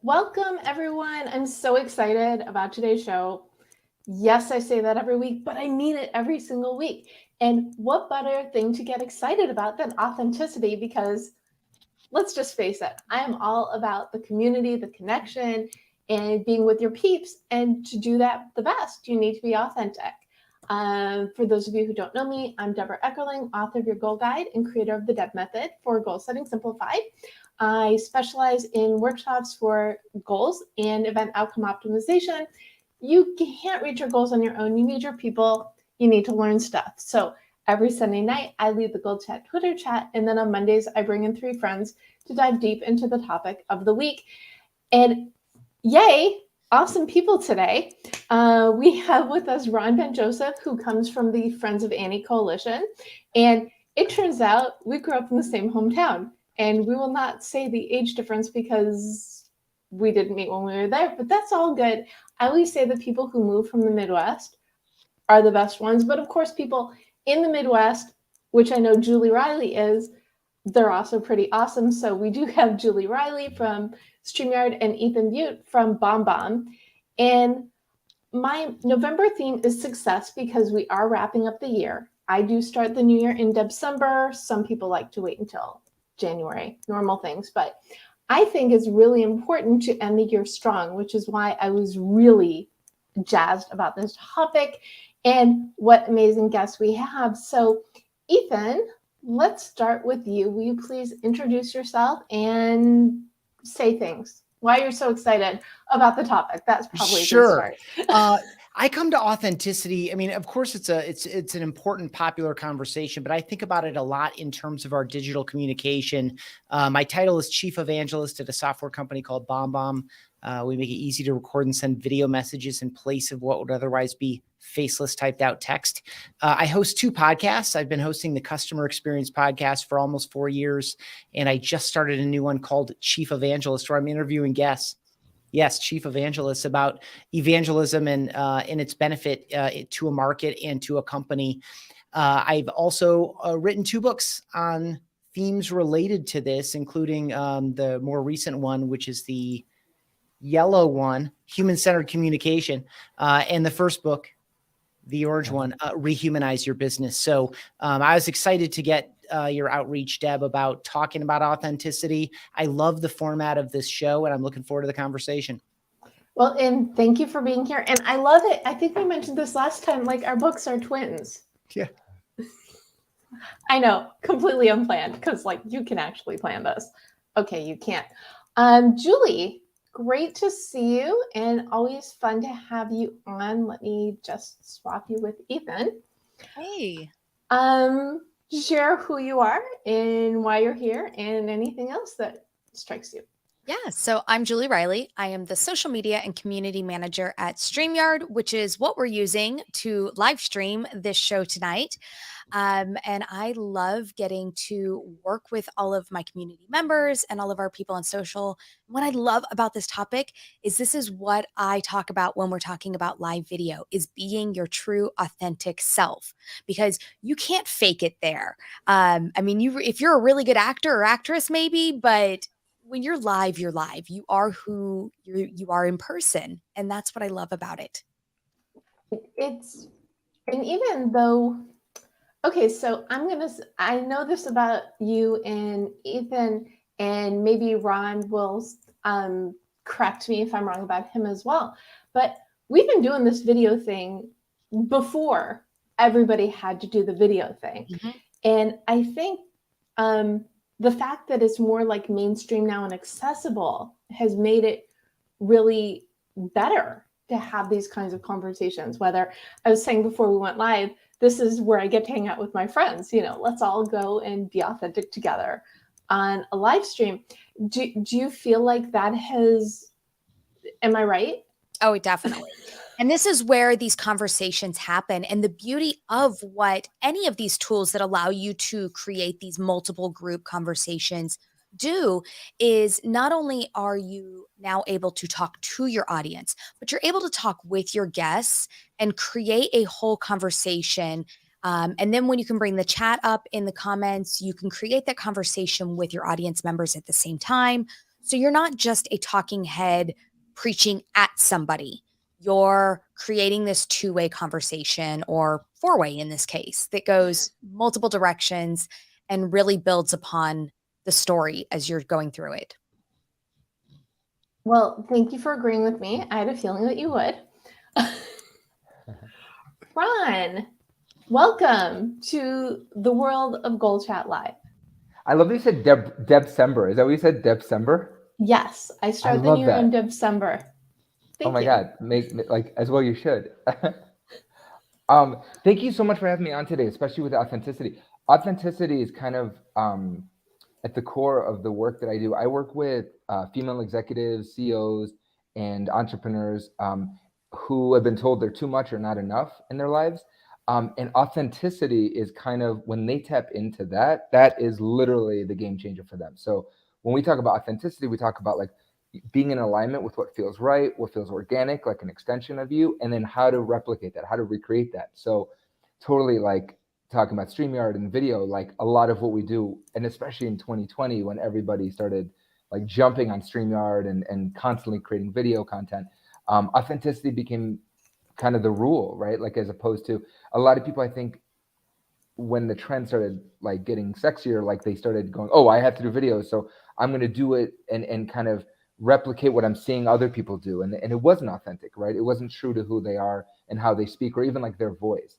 Welcome, everyone. I'm so excited about today's show. Yes, I say that every week, but I mean it every single week. And what better thing to get excited about than authenticity? Because let's just face it, I am all about the community, the connection, and being with your peeps. And to do that the best, you need to be authentic. For those of you who don't know me, I'm Deborah Eckerling, author of Your Goal Guide and creator of the DEB Method for Goal Setting Simplified. I specialize in workshops for goals and event outcome optimization. You can't reach your goals on your own. You need your people. You need to learn stuff. So every Sunday night, I lead the Goal Chat Twitter chat. And then on Mondays, I bring in 3 friends to dive deep into the topic of the week. And yay, awesome people today. We have with us Ron Ben Joseph, who comes from the Friends of Annie Coalition. And it turns out we grew up in the same hometown. And we will not say the age difference because we didn't meet when we were there, but that's all good. I always say the people who move from the Midwest are the best ones. But of course, people in the Midwest, which I know Julie Riley is, they're also pretty awesome. So we do have Julie Riley from StreamYard and Ethan Beute from BombBomb. And my November theme is success because we are wrapping up the year. I do start the new year in December. Some people like to wait until January, normal things, but I think it's really important to end the year strong, which is why I was really jazzed about this topic and what amazing guests we have. So, Ethan, let's start with you. Will you please introduce yourself and say things? Why you're so excited about the topic? That's probably a good start. I come to authenticity. I mean, of course, it's an important, popular conversation, but I think about it a lot in terms of our digital communication. My title is Chief Evangelist at a software company called BombBomb. We make it easy to record and send video messages in place of what would otherwise be faceless typed out text. I host 2 podcasts. I've been hosting the Customer Experience podcast for almost 4 years, and I just started a new one called Chief Evangelist, where I'm interviewing guests. Yes, chief evangelists about evangelism and its benefit to a market and to a company. I've also written 2 books on themes related to this, including the more recent one, which is the yellow one, Human-Centered Communication, and the first book, the orange one, Rehumanize Your Business. So I was excited to get your outreach, Deb, about talking about authenticity. I love the format of this show, and I'm looking forward to the conversation. Well, and thank you for being here. And I love it. I think we mentioned this last time, like our books are twins. Yeah. I know, completely unplanned, because like you can actually plan this. Okay, you can't. Julie, great to see you and always fun to have you on. Let me just swap you with Ethan. Hey. Share who you are and why you're here and anything else that strikes you. Yeah, so I'm Julie Riley. I am the social media and community manager at StreamYard, which is what we're using to live stream this show tonight. And I love getting to work with all of my community members and all of our people on social. What I love about this topic is this is what I talk about when we're talking about live video, is being your true authentic self, because you can't fake it there. I mean, if you're a really good actor or actress, maybe, but when you're live, you're live. You are who you are in person. And that's what I love about it. And even though, okay, so I know this about you and Ethan, and maybe Ron will correct me if I'm wrong about him as well. But we've been doing this video thing before everybody had to do the video thing. Mm-hmm. And I think the fact that it's more like mainstream now and accessible has made it really better to have these kinds of conversations. Whether I was saying before we went live, this is where I get to hang out with my friends. You know, let's all go and be authentic together on a live stream. Do you feel like that has, am I right? Oh, definitely. And this is where these conversations happen. And the beauty of what any of these tools that allow you to create these multiple group conversations do is not only are you now able to talk to your audience, but you're able to talk with your guests and create a whole conversation. And then when you can bring the chat up in the comments, you can create that conversation with your audience members at the same time. So you're not just a talking head preaching at somebody. You're creating this two-way conversation, or four-way in this case, that goes multiple directions and really builds upon the story as you're going through it. Well, thank you for agreeing with me. I had a feeling that you would. Ron, welcome to the world of Goal Chat Live. I love that you said Debcember. Is that what you said, Debcember? Yes, I start the love new year in that. December. Thank Oh my you. God, make like as well you should. Thank you so much for having me on today, especially with authenticity. Authenticity is kind of at the core of the work that I do. I work with female executives, CEOs, and entrepreneurs who have been told they're too much or not enough in their lives. And authenticity is kind of, when they tap into that, that is literally the game changer for them. So when we talk about authenticity, we talk about like being in alignment with what feels right, what feels organic, like an extension of you, and then how to replicate that, how to recreate that. So totally like talking about StreamYard and video, like a lot of what we do, and especially in 2020 when everybody started like jumping on StreamYard and constantly creating video content, authenticity became kind of the rule, right? Like as opposed to a lot of people, I think when the trend started like getting sexier, like they started going, oh, I have to do videos, so I'm going to do it and kind of replicate what I'm seeing other people do. And it wasn't authentic, right? It wasn't true to who they are and how they speak, or even like their voice.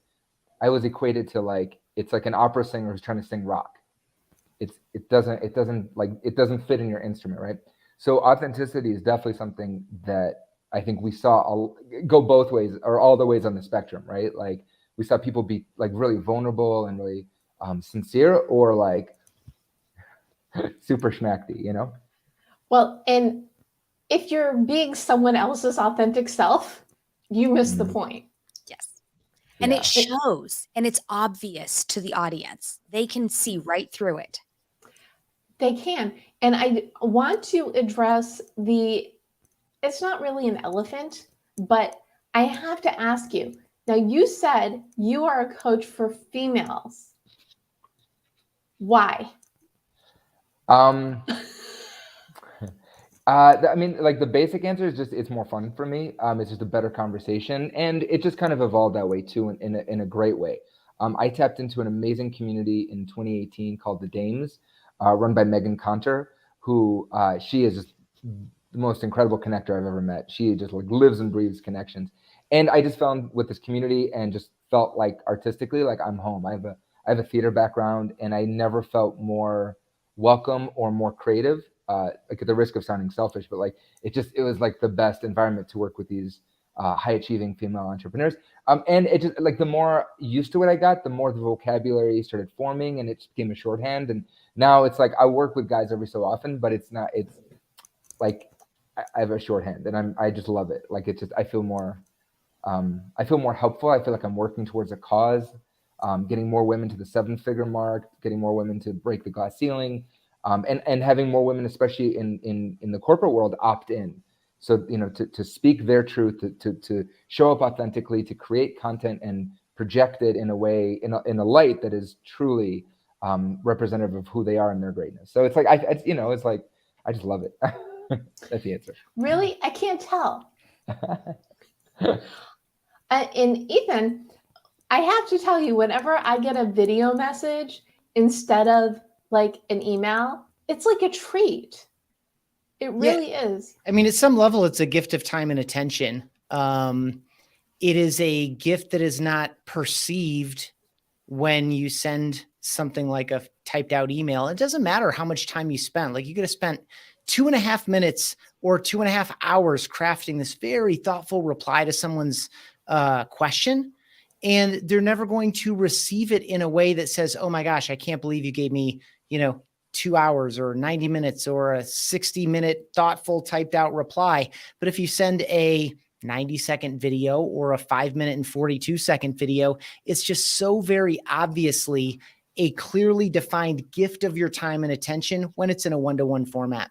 I was equated to like, it's like an opera singer who's trying to sing rock. It doesn't fit in your instrument, right? So authenticity is definitely something that I think we saw go both ways, or all the ways on the spectrum, right? Like we saw people be like really vulnerable and really sincere, or like super schmacky, you know? Well, and if you're being someone else's authentic self, you miss the point. Yes. And Yeah. it shows, and it's obvious to the audience. They can see right through it. They can. And I want to address it's not really an elephant, but I have to ask you. Now, you said you are a coach for females. Why? I mean, like the basic answer is just, it's more fun for me. It's just a better conversation, and it just kind of evolved that way too, in a great way. I tapped into an amazing community in 2018 called the Dames, run by Megan Conter, who she is just the most incredible connector I've ever met. She just like lives and breathes connections, and I just found with this community and just felt like artistically like I'm home. I have a theater background, and I never felt more welcome or more creative. Like at the risk of sounding selfish, but like it was like the best environment to work with these high achieving female entrepreneurs. And it just like the more used to it I got, the more the vocabulary started forming, and it just became a shorthand. And now it's like I work with guys every so often, but it's like I have a shorthand, and I just love it. Like it's just I feel more helpful. I feel like I'm working towards a cause, getting more women to the 7-figure mark, getting more women to break the glass ceiling. And having more women, especially in the corporate world, opt in. So, you know, to speak their truth, to show up authentically, to create content and project it in a way, in a light that is truly representative of who they are and their greatness. So it's like, it's like, I just love it. That's the answer. Really? I can't tell. And Ethan, I have to tell you, whenever I get a video message instead of like an email, it's like a treat. It really is. I mean, at some level, it's a gift of time and attention. It is a gift that is not perceived when you send something like a typed out email. It doesn't matter how much time you spend. Like you could have spent 2.5 minutes or 2.5 hours crafting this very thoughtful reply to someone's question, and they're never going to receive it in a way that says, oh my gosh, I can't believe you gave me, 2 hours or 90 minutes or a 60-minute thoughtful typed out reply. But if you send a 90-second video or a 5-minute and 42-second video, it's just so very obviously a clearly defined gift of your time and attention when it's in a one-to-one format.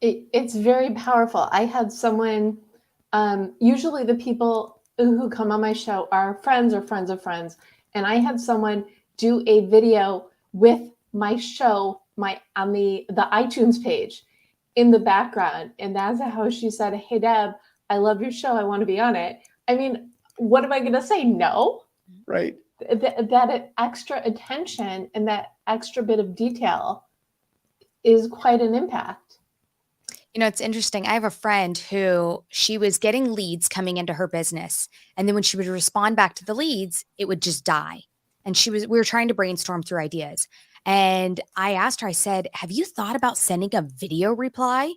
It's very powerful. I had someone, usually the people who come on my show are friends or friends of friends. And I had someone do a video with my show on the iTunes page. in the background. And that's how she said, hey, Deb, I love your show. I want to be on it. I mean, what am I going to say? No. Right. That extra attention and that extra bit of detail is quite an impact. You know, it's interesting. I have a friend who she was getting leads coming into her business. And then when she would respond back to the leads, it would just die. And we were trying to brainstorm through ideas. And I asked her, I said, have you thought about sending a video reply?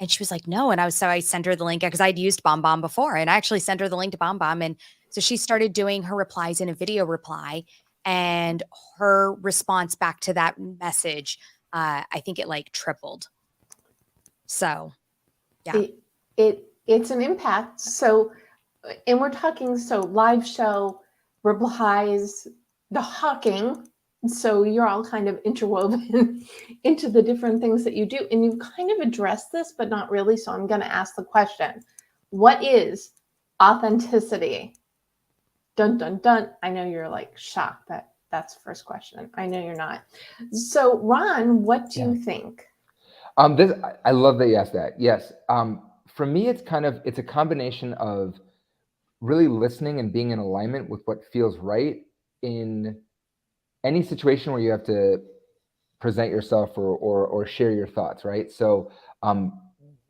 And she was like, no. And I sent her the link because I'd used BombBomb before. And I actually sent her the link to BombBomb. And so she started doing her replies in a video reply. And her response back to that message, I think it like tripled. So, yeah. It's an impact. So, and we're talking, so live show, replies, the hawking. So you're all kind of interwoven into the different things that you do. And you've kind of addressed this, but not really. So I'm going to ask the question, what is authenticity? Dun, dun, dun. I know you're like shocked that that's the first question. I know you're not. So Ron, what do you think? I love that you asked that. Yes. For me, it's a combination of really listening and being in alignment with what feels right in any situation where you have to present yourself or share your thoughts, right? So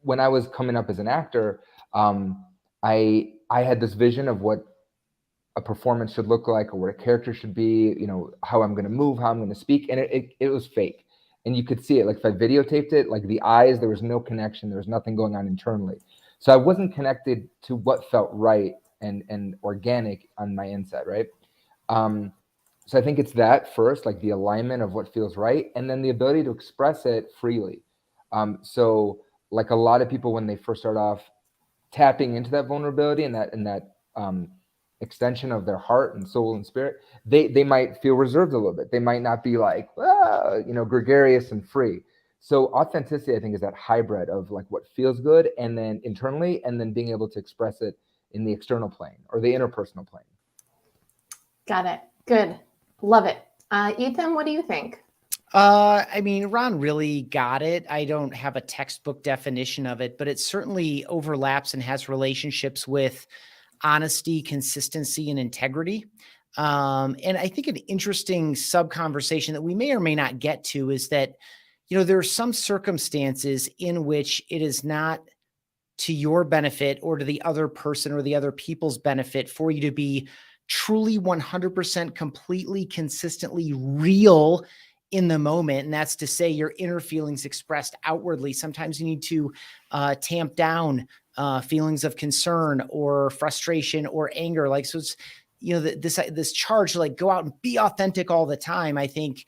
when I was coming up as an actor, I had this vision of what a performance should look like, or what a character should be, you know, how I'm going to move, how I'm going to speak, and it was fake. And you could see it, like if I videotaped it, like the eyes, there was no connection, there was nothing going on internally. So I wasn't connected to what felt right and organic on my inside, right? So I think it's that first, like the alignment of what feels right, and then the ability to express it freely. So like a lot of people, when they first start off tapping into that vulnerability and that extension of their heart and soul and spirit, they might feel reserved a little bit. They might not be like, gregarious and free. So authenticity, I think, is that hybrid of like what feels good and then internally, and then being able to express it in the external plane or the interpersonal plane. Got it. Good. Love it. Ethan, what do you think? I mean, Ron really got it. I don't have a textbook definition of it, but it certainly overlaps and has relationships with honesty, consistency, and integrity. And I think an interesting sub-conversation that we may or may not get to is that, you know, there are some circumstances in which it is not to your benefit or to the other person or the other people's benefit for you to be truly 100% completely consistently real in the moment. And that's to say your inner feelings expressed outwardly. Sometimes you need to tamp down feelings of concern or frustration or anger. Like, so it's, you know, this charge to like go out and be authentic all the time, I think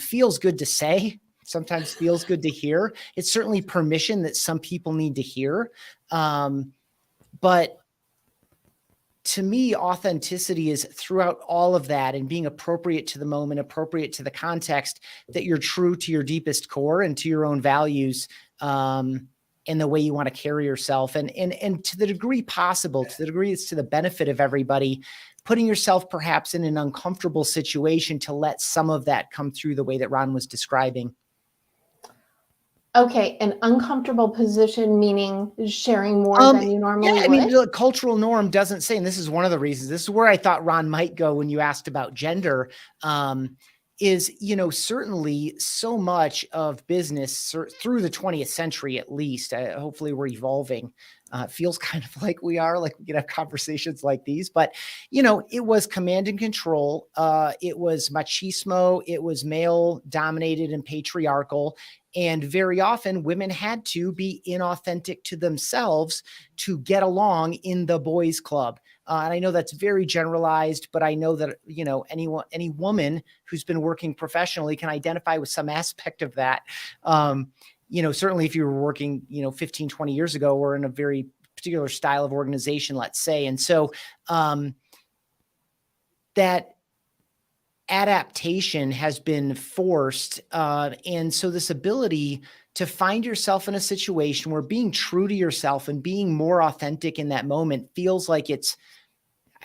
feels good to say, sometimes feels good to hear. It's certainly permission that some people need to hear. But to me, authenticity is throughout all of that and being appropriate to the moment, appropriate to the context, that you're true to your deepest core and to your own values, and the way you want to carry yourself. And to the degree possible, to the degree it's to the benefit of everybody, putting yourself perhaps in an uncomfortable situation to let some of that come through the way that Ron was describing. Okay, an uncomfortable position, meaning sharing more than you normally would? I mean, the cultural norm doesn't say, and this is one of the reasons, this is where I thought Ron might go when you asked about gender, is, you know, certainly so much of business through the 20th century, at least, hopefully we're evolving. It feels kind of like we are, like we can have conversations like these, but, you know, it was command and control. It was machismo. It was male dominated and patriarchal. And very often women had to be inauthentic to themselves to get along in the boys' club. And I know that's very generalized, but I know that, you know, any woman who's been working professionally can identify with some aspect of that. You know, certainly if you were working, you know, 15, 20 years ago, or in a very particular style of organization, let's say. And so that adaptation has been forced. And so this ability to find yourself in a situation where being true to yourself and being more authentic in that moment feels like it's,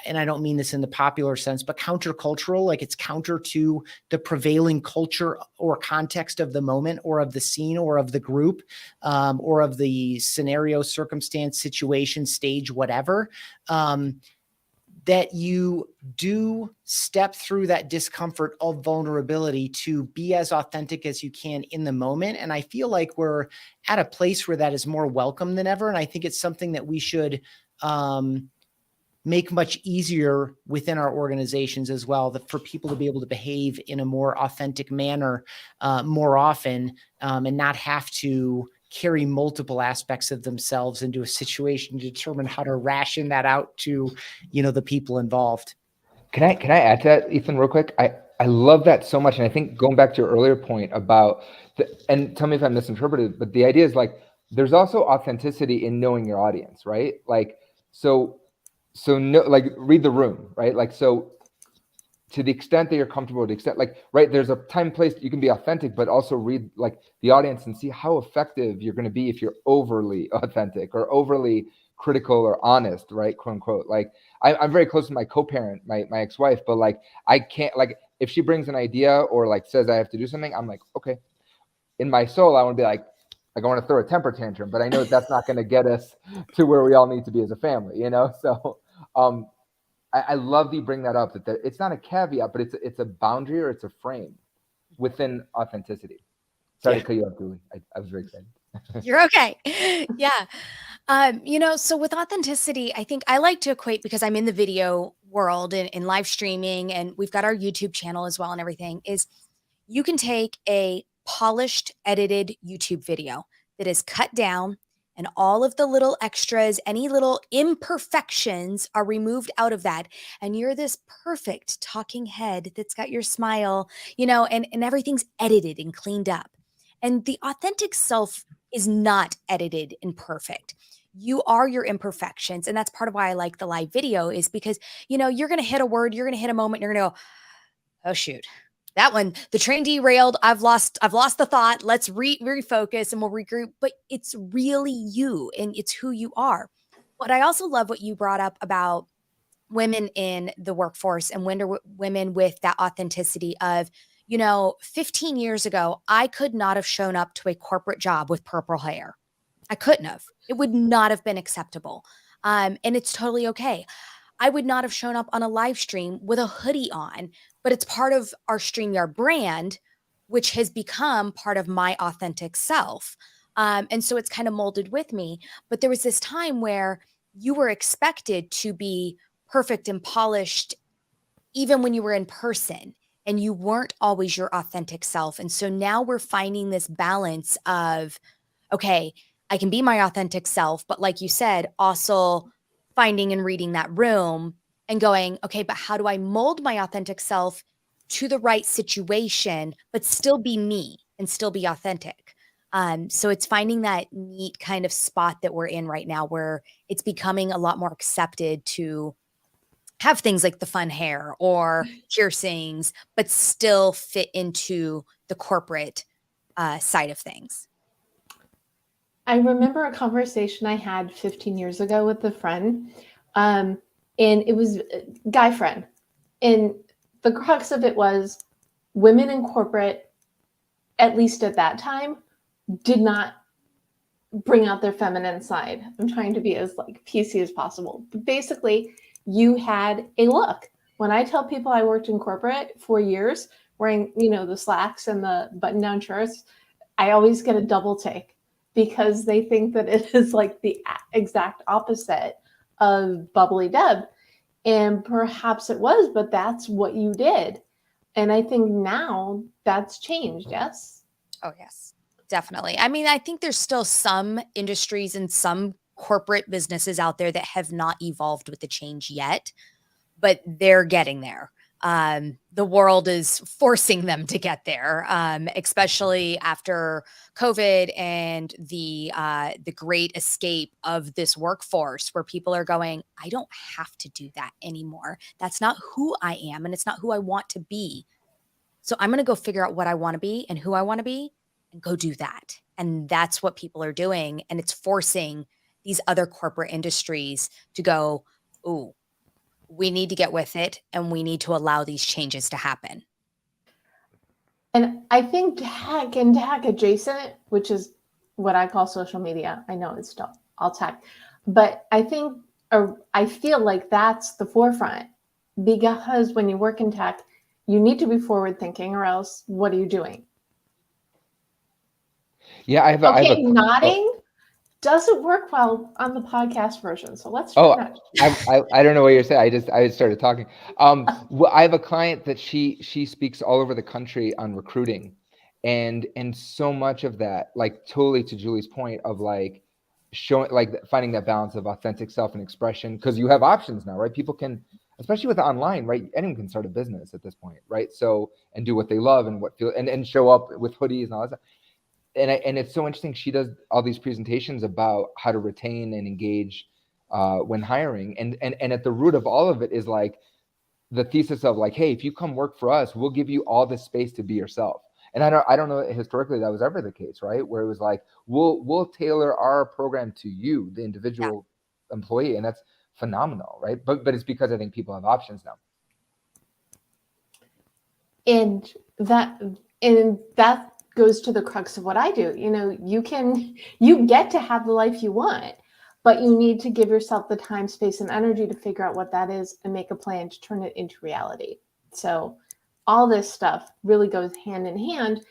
and I don't mean this in the popular sense, but countercultural, like it's counter to the prevailing culture or context of the moment or of the scene or of the group, or of the scenario, circumstance, situation, stage, whatever, that you do step through that discomfort of vulnerability to be as authentic as you can in the moment. And I feel like we're at a place where that is more welcome than ever. And I think it's something that we should make much easier within our organizations as well, that for people to be able to behave in a more authentic manner more often, and not have to carry multiple aspects of themselves into a situation to determine how to ration that out to, the people involved. Can I add to that, Ethan, real quick? I love that so much. And I think going back to your earlier point about and tell me if I misinterpreted, but the idea is like, there's also authenticity in knowing your audience, right? Like, so no, like read the room, right? Like, so to the extent that you're comfortable, to the extent like, right, there's a time, place you can be authentic, but also read like the audience and see how effective you're going to be if you're overly authentic or overly critical or honest, right? Quote unquote. Like I'm very close to my co-parent, my ex-wife, but like, I can't, like, if she brings an idea or like says I have to do something, I'm like, okay. In my soul, I want to be like I want to throw a temper tantrum, but I know that's not going to get us to where we all need to be as a family, So, I love that you bring that up. That it's not a caveat, but it's a boundary or it's a frame within authenticity. Sorry to cut you off, Julie. I was very excited. You're okay. Yeah. So with authenticity, I think I like to equate, because I'm in the video world and in live streaming, and we've got our YouTube channel as well and everything, is you can take a polished, edited YouTube video that is cut down and all of the little extras, any little imperfections are removed out of that. And you're this perfect talking head that's got your smile, and everything's edited and cleaned up. And the authentic self is not edited and perfect. You are your imperfections. And that's part of why I like the live video, is because, you're going to hit a word, you're going to hit a moment, you're going to go, oh, shoot. That one, the train derailed. I've lost the thought. Let's refocus and we'll regroup. But it's really you and it's who you are. But I also love what you brought up about women in the workforce and women with that authenticity of, 15 years ago, I could not have shown up to a corporate job with purple hair. I couldn't have. It would not have been acceptable. And it's totally okay. I would not have shown up on a live stream with a hoodie on, but it's part of our StreamYard brand, which has become part of my authentic self. And so it's kind of molded with me. But there was this time where you were expected to be perfect and polished, even when you were in person, and you weren't always your authentic self. And so now we're finding this balance of, okay, I can be my authentic self, but like you said, also finding and reading that room and going, okay, but how do I mold my authentic self to the right situation, but still be me and still be authentic? So it's finding that neat kind of spot that we're in right now, where it's becoming a lot more accepted to have things like the fun hair or piercings, but still fit into the corporate side of things. I remember a conversation I had 15 years ago with a friend, and it was a guy friend. And the crux of it was women in corporate, at least at that time, did not bring out their feminine side. I'm trying to be as PC as possible. But basically, you had a look. When I tell people I worked in corporate for years, wearing, the slacks and the button-down shirts, I always get a double take, because they think that it is like the exact opposite of bubbly Deb. And perhaps it was, but that's what you did. And I think now that's changed, yes? Oh, yes, definitely. I mean, I think there's still some industries and some corporate businesses out there that have not evolved with the change yet, but they're getting there. The world is forcing them to get there, especially after COVID and the great escape of this workforce, where people are going, I don't have to do that anymore. That's not who I am, and it's not who I want to be. So I'm going to go figure out what I want to be and who I want to be and go do that. And that's what people are doing. And it's forcing these other corporate industries to go, ooh, we need to get with it and we need to allow these changes to happen. And I think tech and tech adjacent, which is what I call social media. I know it's still all tech, but I think, or I feel like that's the forefront, because when you work in tech, you need to be forward thinking, or else what are you doing? Yeah, I have a, I have Okay, a, nodding doesn't work well on the podcast version. So let's try oh, next. I don't know what you're saying. I started talking. I have a client that she speaks all over the country on recruiting, and so much of that, like totally to Julie's point of like showing, like finding that balance of authentic self and expression, because you have options now, right? People can, especially with online, right? Anyone can start a business at this point, right? So, and do what they love and what feel, and show up with hoodies and all that stuff. And it's so interesting. She does all these presentations about how to retain and engage when hiring, and at the root of all of it is like the thesis of like, hey, if you come work for us, we'll give you all this space to be yourself. And I don't know historically that was ever the case, right? Where it was like, we'll tailor our program to you, the individual employee, and that's phenomenal, right? But it's because I think people have options now. And that goes to the crux of what I do. You know, you get to have the life you want, but you need to give yourself the time, space, and energy to figure out what that is and make a plan to turn it into reality. So all this stuff really goes hand in hand.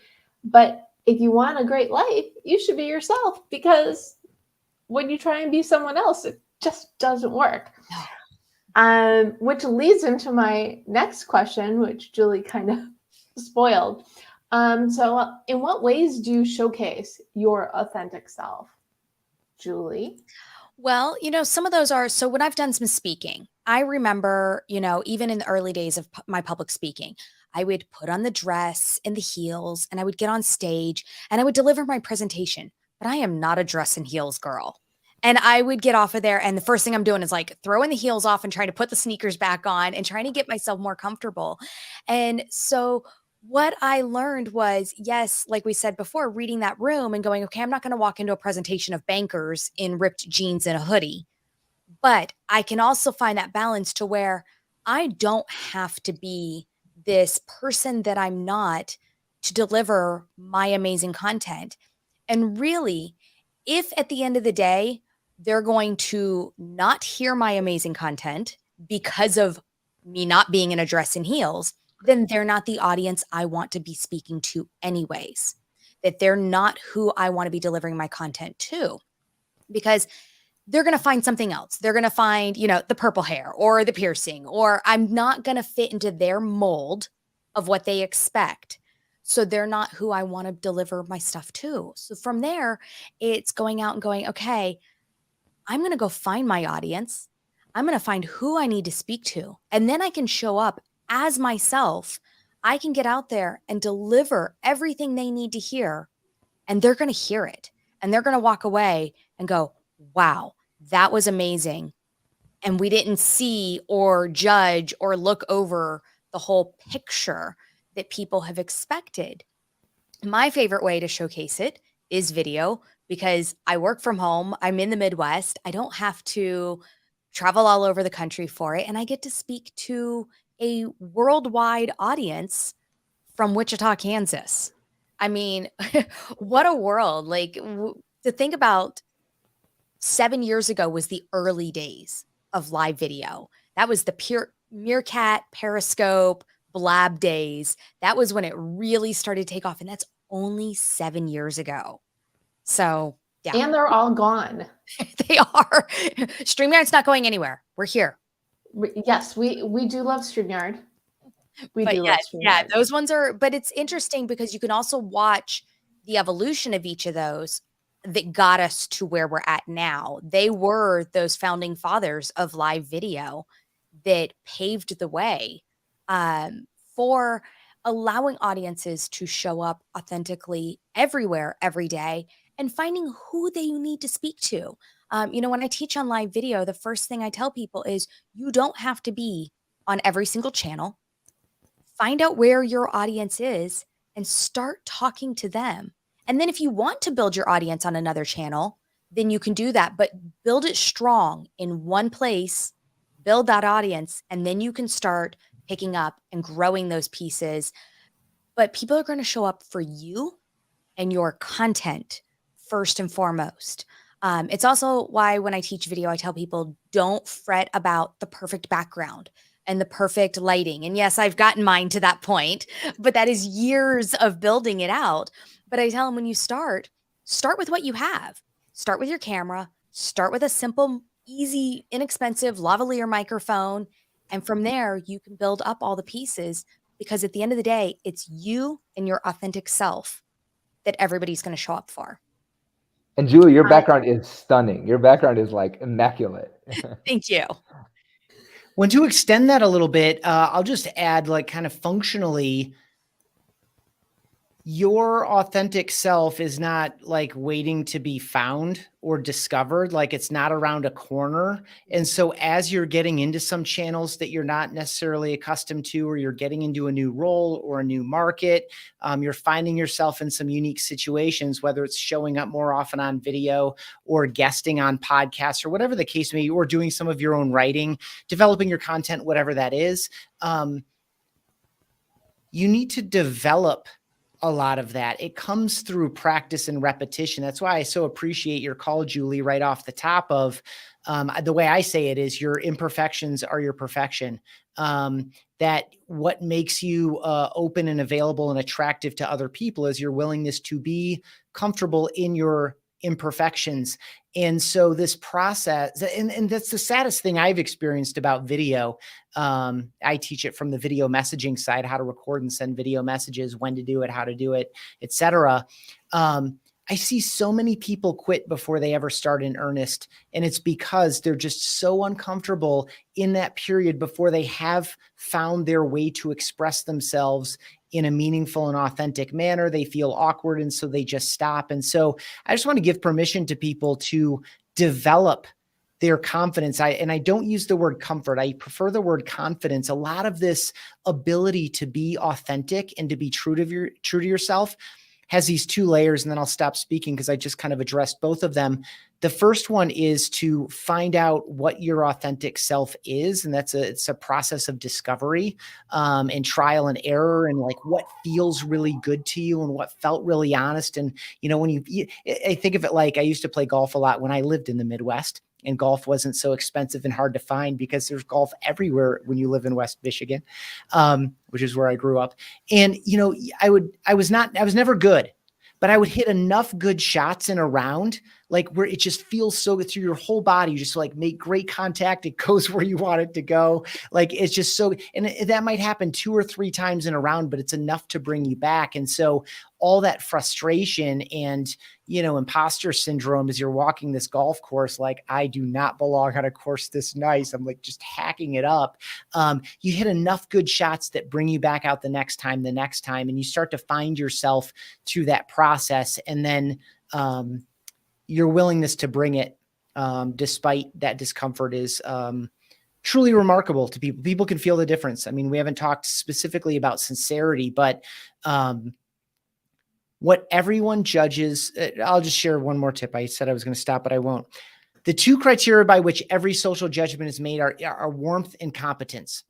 But if you want a great life, you should be yourself, because when you try and be someone else, it just doesn't work. Which leads into my next question, which Julie kind of spoiled. So in what ways do you showcase your authentic self, Julie? Well, some of those are, so when I've done some speaking, I remember, even in the early days of my public speaking, I would put on the dress and the heels and I would get on stage and I would deliver my presentation. But I am not a dress and heels girl. And I would get off of there. And the first thing I'm doing is like throwing the heels off and trying to put the sneakers back on and trying to get myself more comfortable. And so what I learned was, yes, like we said before, reading that room and going, okay, I'm not going to walk into a presentation of bankers in ripped jeans and a hoodie, but I can also find that balance to where I don't have to be this person that I'm not to deliver my amazing content. And really, if at the end of the day, they're going to not hear my amazing content because of me not being in a dress and heels, then they're not the audience I want to be speaking to anyways. That they're not who I want to be delivering my content to, because they're going to find something else. They're going to find, the purple hair or the piercing, or I'm not going to fit into their mold of what they expect. So they're not who I want to deliver my stuff to. So from there, it's going out and going, okay, I'm going to go find my audience. I'm going to find who I need to speak to. And then I can show up as myself. I can get out there and deliver everything they need to hear. And they're going to hear it. And they're going to walk away and go, wow, that was amazing. And we didn't see or judge or look over the whole picture that people have expected. My favorite way to showcase it is video, because I work from home. I'm in the Midwest. I don't have to travel all over the country for it. And I get to speak to a worldwide audience from Wichita, Kansas. I mean, what a world. Like, to think about, 7 years ago was the early days of live video. That was the pure Meerkat, Periscope, Blab days. That was when it really started to take off. And that's only 7 years ago. So, yeah. And they're all gone. They are. StreamYard's not going anywhere. We're here. Yes, we do love StreamYard. We do love StreamYard. Yeah, those ones are, but it's interesting because you can also watch the evolution of each of those that got us to where we're at now. They were those founding fathers of live video that paved the way for allowing audiences to show up authentically everywhere, every day, and finding who they need to speak to. When I teach on live video, the first thing I tell people is you don't have to be on every single channel. Find out where your audience is and start talking to them. And then if you want to build your audience on another channel, then you can do that, but build it strong in one place, build that audience, and then you can start picking up and growing those pieces. But people are going to show up for you and your content first and foremost. It's also why when I teach video, I tell people don't fret about the perfect background and the perfect lighting. And yes, I've gotten mine to that point, but that is years of building it out. But I tell them when you start with what you have. Start with your camera, start with a simple, easy, inexpensive lavalier microphone. And from there, you can build up all the pieces, because at the end of the day, it's you and your authentic self that everybody's going to show up for. And Julie, your background is stunning. Your background is like immaculate. Thank you. When to extend that a little bit, I'll just add, like, kind of functionally, your authentic self is not like waiting to be found or discovered. Like, it's not around a corner. And so as you're getting into some channels that you're not necessarily accustomed to, or you're getting into a new role or a new market, you're finding yourself in some unique situations, whether it's showing up more often on video or guesting on podcasts or whatever the case may be, or doing some of your own writing, developing your content, whatever that is. You need to develop a lot of that. It comes through practice and repetition. That's why I so appreciate your call, Julie, right off the top of the way I say it is your imperfections are your perfection. That what makes you open and available and attractive to other people is your willingness to be comfortable in your imperfections. And so this process, and that's the saddest thing I've experienced about video. I teach it from the video messaging side, how to record and send video messages, when to do it, how to do it, etc. I see so many people quit before they ever start in earnest. And it's because they're just so uncomfortable in that period before they have found their way to express themselves in a meaningful and authentic manner. They feel awkward, and so they just stop. And so I just want to give permission to people to develop their confidence. And I don't use the word comfort. I prefer the word confidence. A lot of this ability to be authentic and to be true to yourself has these two layers, and then I'll stop speaking because I just kind of addressed both of them. The first one is to find out what your authentic self is. And it's a process of discovery and trial and error, and like what feels really good to you and what felt really honest. And, you know, I think of it like I used to play golf a lot when I lived in the Midwest, and golf wasn't so expensive and hard to find because there's golf everywhere when you live in West Michigan, which is where I grew up. And, you know, I was never good, but I would hit enough good shots in a round, like where it just feels so good through your whole body. You just like make great contact. It goes where you want it to go. Like, it's just so, and that might happen 2 or 3 times in a round, but it's enough to bring you back. And so all that frustration and, you know, imposter syndrome as you're walking this golf course, like, I do not belong on a course this nice. I'm like just hacking it up. You hit enough good shots that bring you back out the next time, and you start to find yourself through that process. And then, your willingness to bring it, despite that discomfort, is truly remarkable to people. People can feel the difference. I mean, we haven't talked specifically about sincerity, but what everyone judges, I'll just share one more tip. I said I was going to stop, but I won't. The 2 criteria by which every social judgment is made are warmth and competence.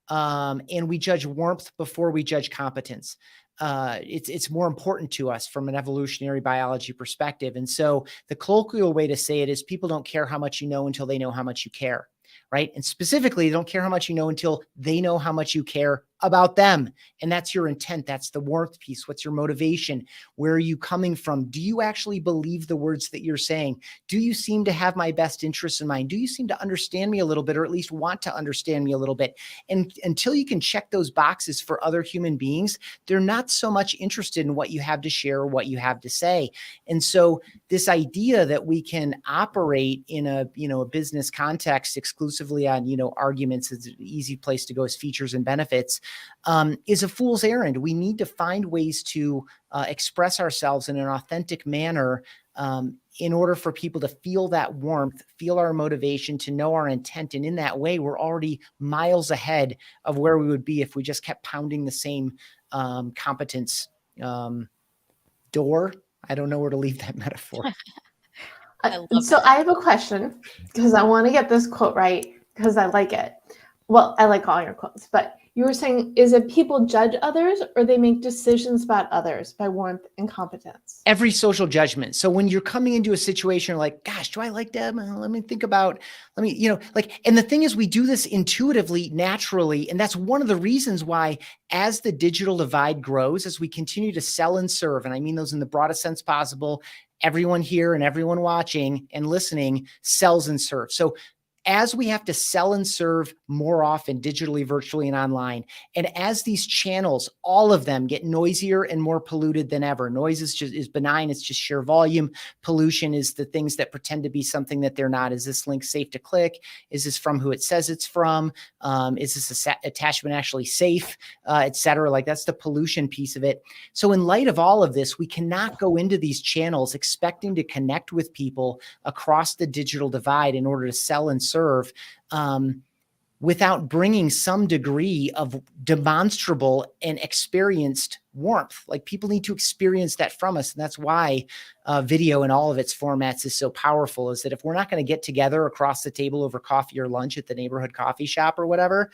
And we judge warmth before we judge competence. It's more important to us from an evolutionary biology perspective. And so the colloquial way to say it is people don't care how much you know until they know how much you care, right? And specifically, they don't care how much you know until they know how much you care about them. And that's your intent. That's the warmth piece. What's your motivation? Where are you coming from? Do you actually believe the words that you're saying? Do you seem to have my best interests in mind? Do you seem to understand me a little bit, or at least want to understand me a little bit? And until you can check those boxes for other human beings, they're not so much interested in what you have to share or what you have to say. And so this idea that we can operate in a business context exclusively on, arguments, is an easy place to go as features and benefits, is a fool's errand. We need to find ways to express ourselves in an authentic manner in order for people to feel that warmth, feel our motivation, to know our intent. And in that way, we're already miles ahead of where we would be if we just kept pounding the same competence door. I don't know where to leave that metaphor. So I have a question, because I want to get this quote right, because I like it. Well, I like all your quotes, but you were saying, is it people judge others or they make decisions about others by warmth and competence? Every social judgment. So when you're coming into a situation, you're like, gosh, do I like them? Let me think about, and the thing is, we do this intuitively, naturally. And that's one of the reasons why, as the digital divide grows, as we continue to sell and serve, and I mean those in the broadest sense possible, everyone here and everyone watching and listening sells and serves. So as we have to sell and serve more often digitally, virtually, and online, and as these channels, all of them get noisier and more polluted than ever. Noise is benign. It's just sheer volume. Pollution is the things that pretend to be something that they're not. Is this link safe to click? Is this from who it says it's from? Is this attachment actually safe? Et cetera. Like, that's the pollution piece of it. So in light of all of this, we cannot go into these channels expecting to connect with people across the digital divide in order to sell and serve without bringing some degree of demonstrable and experienced warmth. Like, people need to experience that from us. And that's why video in all of its formats is so powerful, is that if we're not going to get together across the table over coffee or lunch at the neighborhood coffee shop or whatever,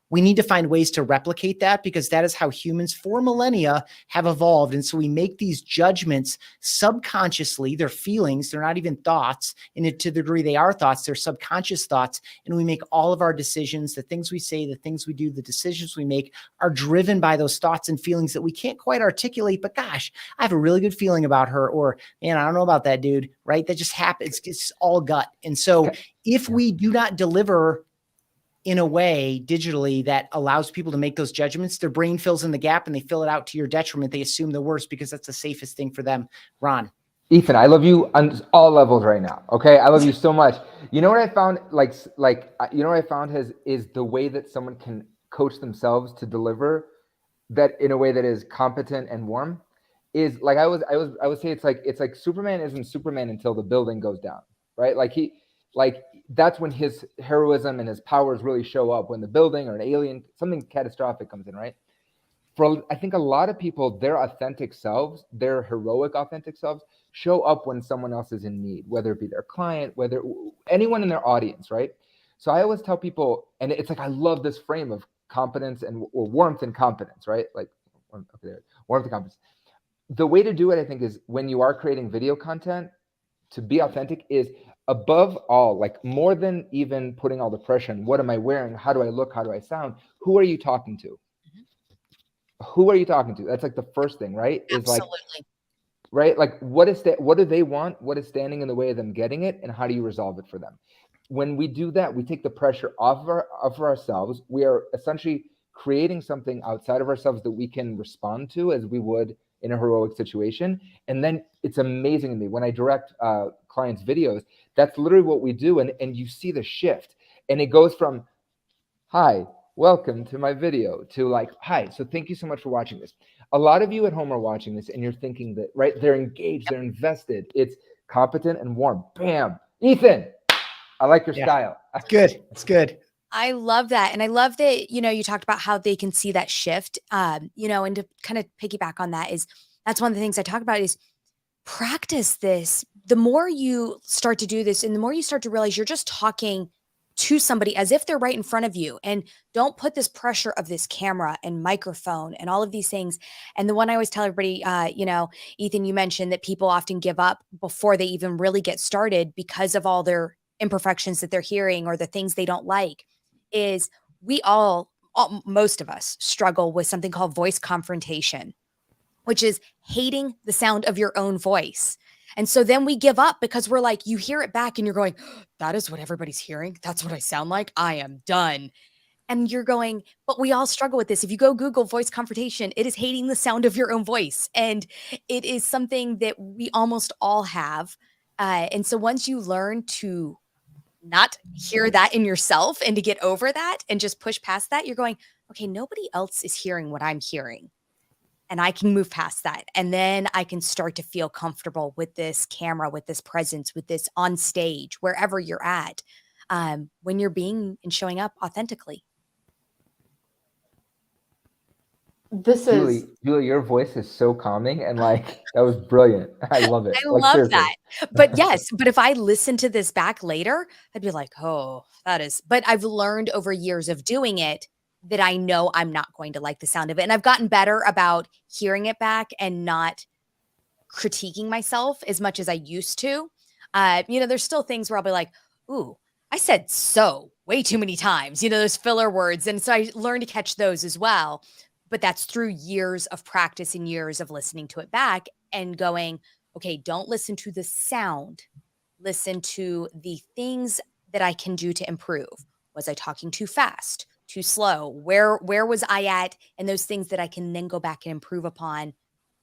we need to find ways to replicate that, because that is how humans for millennia have evolved. And so we make these judgments subconsciously. They're feelings. They're not even thoughts. And to the degree they are thoughts, they're subconscious thoughts. And we make all of our decisions, the things we say, the things we do, the decisions we make are driven by those thoughts and feelings that we can't quite articulate. But gosh, I have a really good feeling about her, or man, I don't know about that dude, right? That just happens. It's all gut. And so if we do not deliver in a way digitally that allows people to make those judgments, their brain fills in the gap and they fill it out to your detriment. They assume the worst because that's the safest thing for them. Ron. Ethan, I love you on all levels right now. Okay. I love you so much. You know what I found? You know what I found is the way that someone can coach themselves to deliver that in a way that is competent and warm is like, I would say it's like Superman isn't Superman until the building goes down, right? That's when his heroism and his powers really show up, when the building or an alien, something catastrophic comes in, right? I think a lot of people, their authentic selves, their heroic authentic selves show up when someone else is in need, whether it be their client, whether anyone in their audience, right? So I always tell people, and it's like, I love this frame of competence or warmth and competence, right? Like, okay, warmth and competence. The way to do it, I think, is when you are creating video content, to be authentic is above all, like more than even putting all the pressure on what am I wearing, how do I look, how do I sound, who are you talking to? Who are you talking to? That's like the first thing, right? Is Absolutely. like, right? Like, what do they want? What is standing in the way of them getting it? And how do you resolve it for them? When we do that, we take the pressure off of ourselves. We are essentially creating something outside of ourselves that we can respond to as we would in a heroic situation. And then it's amazing to me when I direct clients' videos, that's literally what we do. And you see the shift. And it goes from, hi, welcome to my video, to like, hi, so thank you so much for watching this. A lot of you at home are watching this and you're thinking that, right, they're engaged, they're invested. It's competent and warm. Bam. Ethan, I like your style. It's good. It's good. I love that. And I love that, you talked about how they can see that shift, and to kind of piggyback on that that's one of the things I talk about is practice this. The more you start to do this and the more you start to realize you're just talking to somebody as if they're right in front of you, and don't put this pressure of this camera and microphone and all of these things. And the one I always tell everybody, Ethan, you mentioned that people often give up before they even really get started because of all their imperfections that they're hearing or the things they don't like, is we most of us struggle with something called voice confrontation, which is hating the sound of your own voice. And so then we give up because we're like, you hear it back and you're going, that is what everybody's hearing. That's what I sound like. I am done. And you're going, but we all struggle with this. If you go Google voice confrontation, it is hating the sound of your own voice. And it is something that we almost all have. And so once you learn to not hear that in yourself and to get over that and just push past that, you're going, okay, nobody else is hearing what I'm hearing. And I can move past that. And then I can start to feel comfortable with this camera, with this presence, with this on stage, wherever you're at, when you're being and showing up authentically. This is Julie, your voice is so calming, and like that was brilliant. I love it. I Like love seriously. that. But yes, but if I listen to this back later, I'd be like, "Oh, that is," but I've learned over years of doing it that I know I'm not going to like the sound of it. And I've gotten better about hearing it back and not critiquing myself as much as I used to. There's still things where I'll be like, "Ooh, I said so way too many times." Those filler words, and so I learned to catch those as well. But that's through years of practice and years of listening to it back and going, "Okay, don't listen to the sound. Listen to the things that I can do to improve. Was I talking too fast, too slow? Where was I at? And those things that I can then go back and improve upon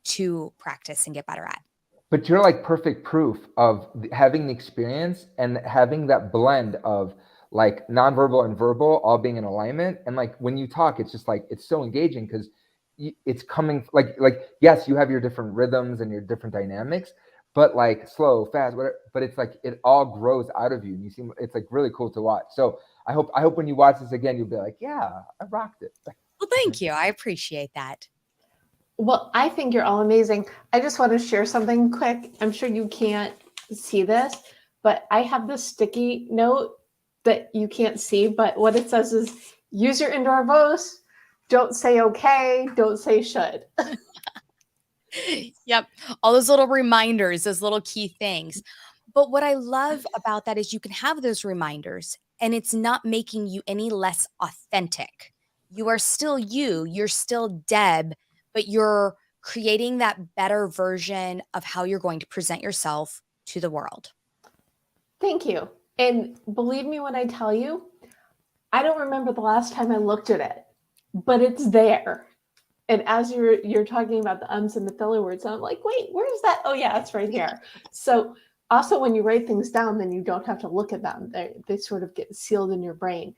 to practice and get better at." But you're like perfect proof of having the experience and having that blend of like nonverbal and verbal all being in alignment. And like when you talk, it's just like it's so engaging because it's coming like yes, you have your different rhythms and your different dynamics, but like slow, fast, whatever. But it's like it all grows out of you. And you seem it's like really cool to watch. So I hope when you watch this again, you'll be like, yeah, I rocked it. Well, thank you. I appreciate that. Well, I think you're all amazing. I just want to share something quick. I'm sure you can't see this, but I have this sticky note that you can't see, but what it says is use your indoor voice. Don't say okay. Don't say should. Yep. All those little reminders, those little key things. But what I love about that is you can have those reminders and it's not making you any less authentic. You are still you, you're still Deb, but you're creating that better version of how you're going to present yourself to the world. Thank you. And believe me when I tell you, I don't remember the last time I looked at it, but it's there. And as you're talking about the ums and the filler words, I'm like, wait, where is that? Oh yeah, it's right here. So also when you write things down, then you don't have to look at them. They sort of get sealed in your brain.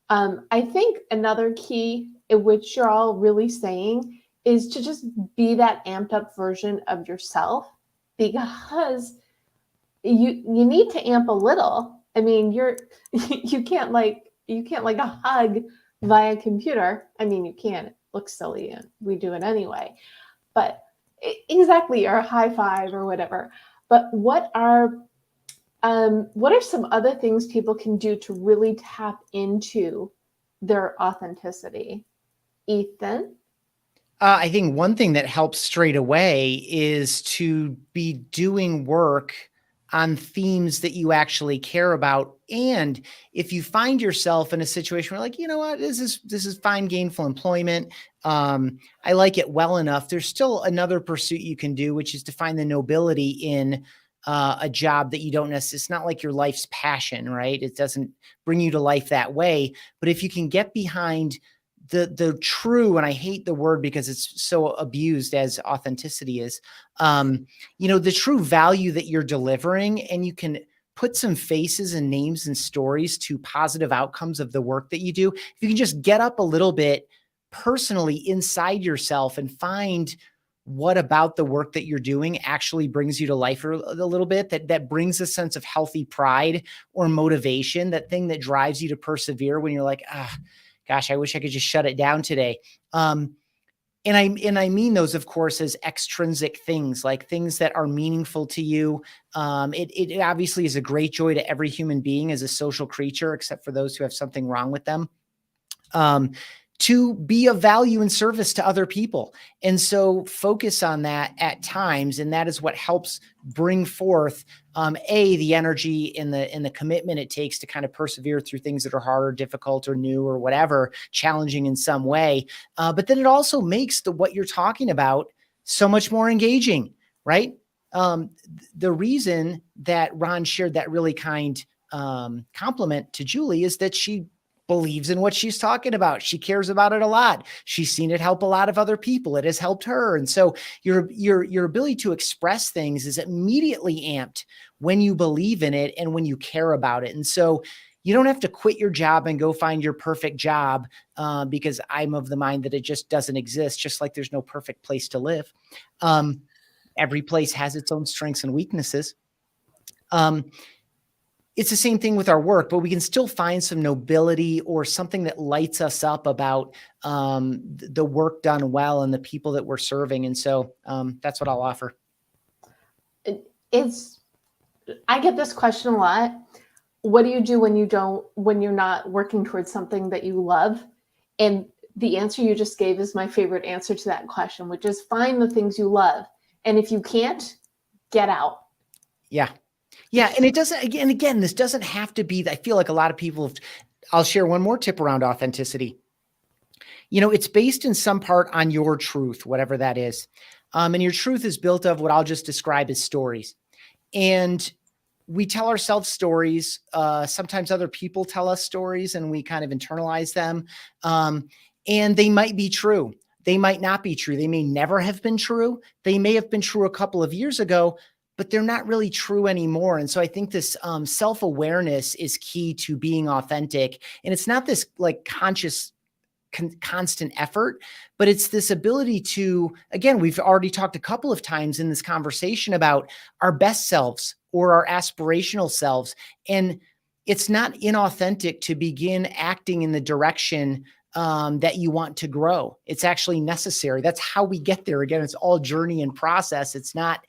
I think another key in which you're all really saying is to just be that amped up version of yourself, because you need to amp a little. I mean, you can't like a hug via computer. I mean, you can. It looks silly and we do it anyway. But exactly, or a high five or whatever. But what are some other things people can do to really tap into their authenticity? Ethan? I think one thing that helps straight away is to be doing work on themes that you actually care about. And if you find yourself in a situation where like, you know what, this is fine, gainful employment. I like it well enough. There's still another pursuit you can do, which is to find the nobility in a job that you don't necessarily, it's not like your life's passion, right? It doesn't bring you to life that way. But if you can get behind the true, and I hate the word because it's so abused as authenticity is, the true value that you're delivering, and you can put some faces and names and stories to positive outcomes of the work that you do. If you can just get up a little bit personally inside yourself and find what about the work that you're doing actually brings you to life a little bit, that brings a sense of healthy pride or motivation, that thing that drives you to persevere when you're like, gosh, I wish I could just shut it down today. And I mean those, of course, as extrinsic things, like things that are meaningful to you. It obviously is a great joy to every human being as a social creature, except for those who have something wrong with them, to be of value and service to other people. And so focus on that at times. And that is what helps bring forth the energy and the commitment it takes to kind of persevere through things that are hard or difficult or new or whatever, challenging in some way. But then it also makes what you're talking about so much more engaging, right? The reason that Ron shared that really kind compliment to Julie is that she believes in what she's talking about. She cares about it a lot. She's seen it help a lot of other people. It has helped her. And so your ability to express things is immediately amped when you believe in it and when you care about it. And so you don't have to quit your job and go find your perfect job because I'm of the mind that it just doesn't exist, just like there's no perfect place to live. Every place has its own strengths and weaknesses. it's the same thing with our work, but we can still find some nobility or something that lights us up about the work done well and the people that we're serving. And so that's what I'll offer. I get this question a lot. What do you do when you're not working towards something that you love? And the answer you just gave is my favorite answer to that question, which is find the things you love. And if you can't, get out. Yeah. Yeah. And it doesn't, again, this doesn't have to be, I feel like a lot of people, I'll share one more tip around authenticity. It's based in some part on your truth, whatever that is. And your truth is built of what I'll just describe as stories. And we tell ourselves stories. Sometimes other people tell us stories and we kind of internalize them. And they might be true. They might not be true. They may never have been true. They may have been true a couple of years ago, but they're not really true anymore. And so I think this self-awareness is key to being authentic. And it's not this like conscious constant effort, but it's this ability to, again, we've already talked a couple of times in this conversation about our best selves or our aspirational selves. And it's not inauthentic to begin acting in the direction that you want to grow. It's actually necessary. That's how we get there. Again, it's all journey and process. It's not,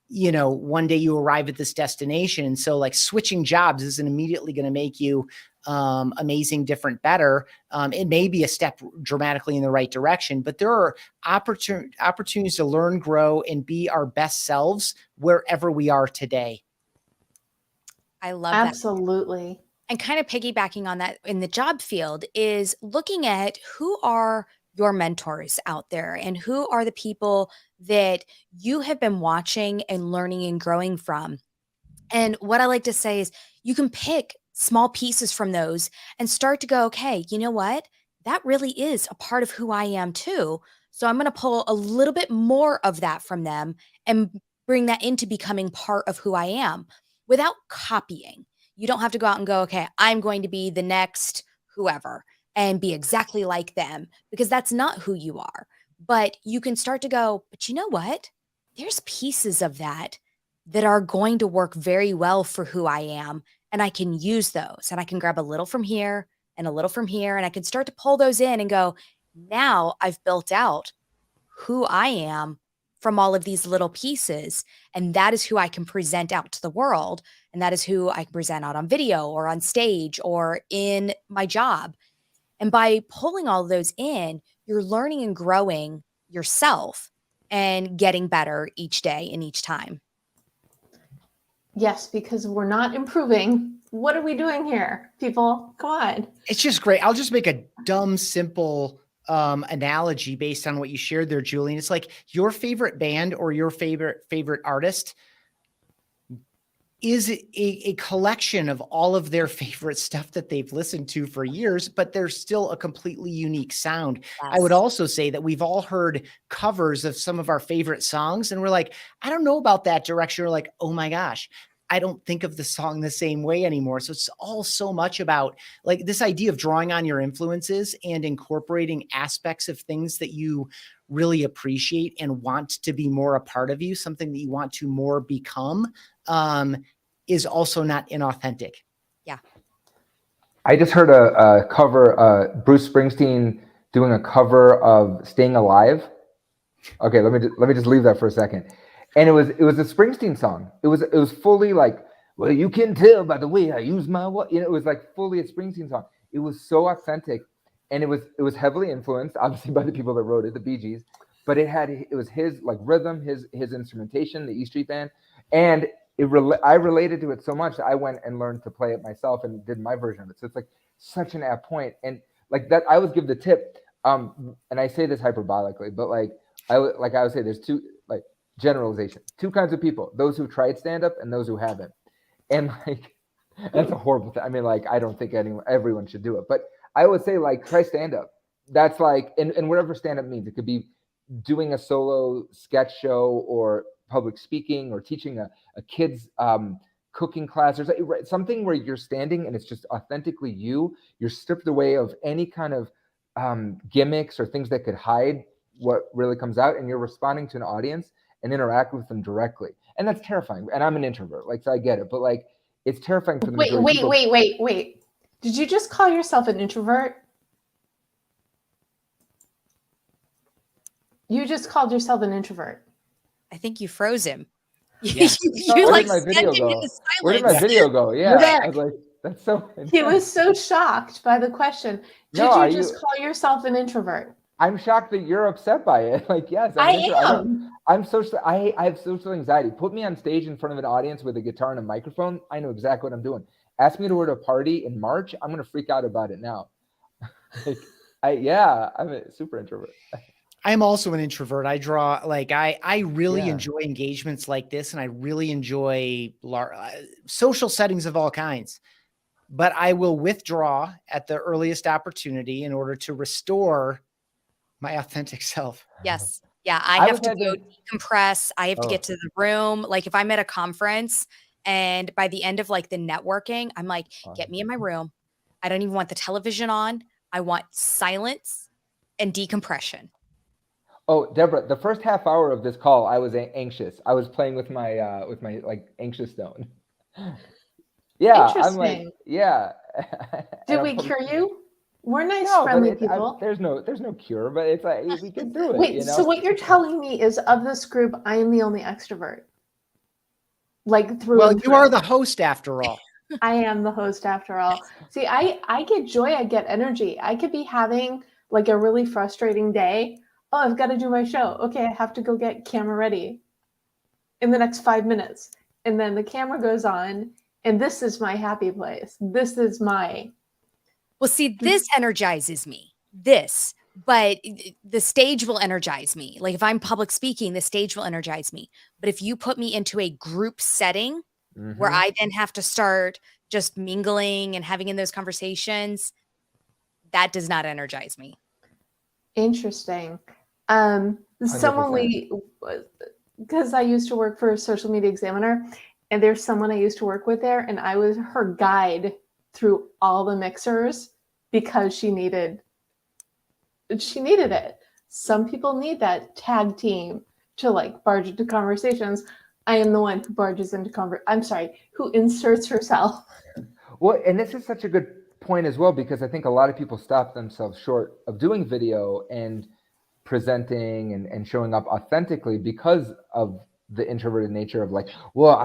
one day you arrive at this destination. And so like switching jobs isn't immediately going to make you amazing, different, better. It may be a step dramatically in the right direction, but there are opportunities to learn, grow, and be our best selves wherever we are today. I love that. Absolutely. And kind of piggybacking on that in the job field is looking at who are your mentors out there and who are the people that you have been watching and learning and growing from. And what I like to say is you can pick small pieces from those and start to go, okay, you know what? That really is a part of who I am too. So I'm going to pull a little bit more of that from them and bring that into becoming part of who I am without copying. You don't have to go out and go, okay, I'm going to be the next whoever and be exactly like them, because that's not who you are. But you can start to go, but you know what? There's pieces of that that are going to work very well for who I am. And I can use those and I can grab a little from here and a little from here. And I can start to pull those in and go, now I've built out who I am from all of these little pieces. And that is who I can present out to the world. And that is who I can present out on video or on stage or in my job. And by pulling all of those in, you're learning and growing yourself and getting better each day and each time. Yes, because we're not improving. What are we doing here, people? Come on. It's just great. I'll just make a dumb, simple analogy based on what you shared there, Julian. It's like your favorite band or your favorite artist is a collection of all of their favorite stuff that they've listened to for years, but there's still a completely unique sound. Yes. I would also say that we've all heard covers of some of our favorite songs and we're like, I don't know about that direction. We're like, oh my gosh, I don't think of the song the same way anymore. So it's all so much about like this idea of drawing on your influences and incorporating aspects of things that you really appreciate and want to be more a part of you, something that you want to more become, is also not inauthentic. Yeah. I just heard a cover, Bruce Springsteen doing a cover of "Staying Alive." Okay, let me just leave that for a second. And it was a Springsteen song. It was fully like, well, you can tell by the way I use my what. It was like fully a Springsteen song. It was so authentic, and it was heavily influenced, obviously, by the people that wrote it, the Bee Gees. But it was his like rhythm, his instrumentation, the E Street Band, and I related to it so much that I went and learned to play it myself and did my version of it. So it's like such an apt point. And like that, I would give the tip. And I say this hyperbolically, but like I would say there's two like generalization, two kinds of people: those who tried stand up and those who haven't. And like that's a horrible thing. I mean, like I don't think everyone should do it, but I would say like try stand up. That's like and whatever stand up means. It could be doing a solo sketch show or public speaking or teaching a kid's cooking class or something where you're standing and it's just authentically you. You're stripped away of any kind of gimmicks or things that could hide what really comes out, and you're responding to an audience and interact with them directly. And that's terrifying. And I'm an introvert, like, so I get it. But like, it's terrifying for the Wait, majority of people. wait. Did you just call yourself an introvert? You just called yourself an introvert. I think you froze him. Yeah. You Where like did my sent video him go? into Where did my silence. video go? Yeah, back. I was like, that's so He intense. was so shocked by the question. No, Did are you just you? call yourself an introvert? I'm shocked that you're upset by it. Like, yes, I'm I an introvert. am. I'm social. I have social anxiety. Put me on stage in front of an audience with a guitar and a microphone. I know exactly what I'm doing. Ask me to go to a party in March. I'm gonna freak out about it now. Like, I'm a super introvert. I'm also an introvert. I draw like I really Yeah. enjoy engagements like this, and I really enjoy social settings of all kinds. But I will withdraw at the earliest opportunity in order to restore my authentic self. Yes. Yeah. I I have was to go having. decompress. I have to Oh, get to the room. Like if I'm at a conference and by the end of like the networking, I'm like, get me in my room. I don't even want the television on. I want silence and decompression. oh, Deborah. The first half hour of this call, I was anxious. I was playing with my like anxious stone. Yeah, I'm like, Interesting. yeah. And Did I'm we probably cure you? We're nice, no, but friendly people. there's no cure, but it's like we get through it, Wait, so what you're telling me is of this group, I am the only extrovert. Like through Well, and you are through. the host after all. I am the host after all. See, I get joy, I get energy. I could be having like a really frustrating day. Oh, I've got to do my show. Okay, I have to go get camera ready in the next 5 minutes. And then the camera goes on, and this is my happy place. This is my Well, see, this energizes me. But the stage will energize me. Like if I'm public speaking, the stage will energize me. But if you put me into a group setting where I then have to start just mingling and having in those conversations, that does not energize me. interesting. Someone 100%. because I used to work for a Social Media Examiner, and there's someone I used to work with there, and I was her guide through all the mixers because she needed it. Some people need that tag team to like barge into conversations. I am the one who barges into who inserts herself. Well, and this is such a good point as well, because I think a lot of people stop themselves short of doing video and presenting and showing up authentically because of the introverted nature of like, well,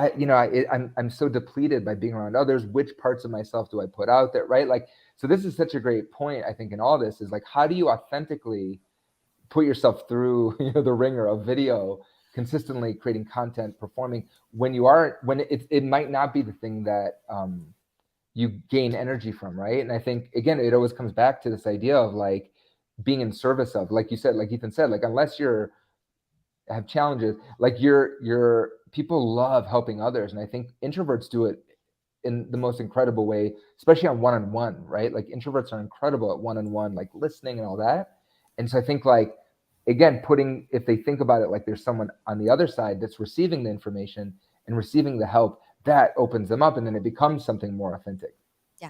I'm so depleted by being around others. Which parts of myself do I put out there, right? Like, so this is such a great point, I think, in all this is like, how do you authentically put yourself through the ringer of video, consistently creating content, performing when it might not be the thing that you gain energy from, right? And I think again, it always comes back to this idea of like being in service of, like you said, like Ethan said, like unless you're have challenges, like you're people love helping others, and I think introverts do it in the most incredible way, especially on one-on-one, right? Like introverts are incredible at one-on-one, like listening and all that. And so I think like, again, if they think about it, like there's someone on the other side that's receiving the information and receiving the help, that opens them up and then it becomes something more authentic. Yeah.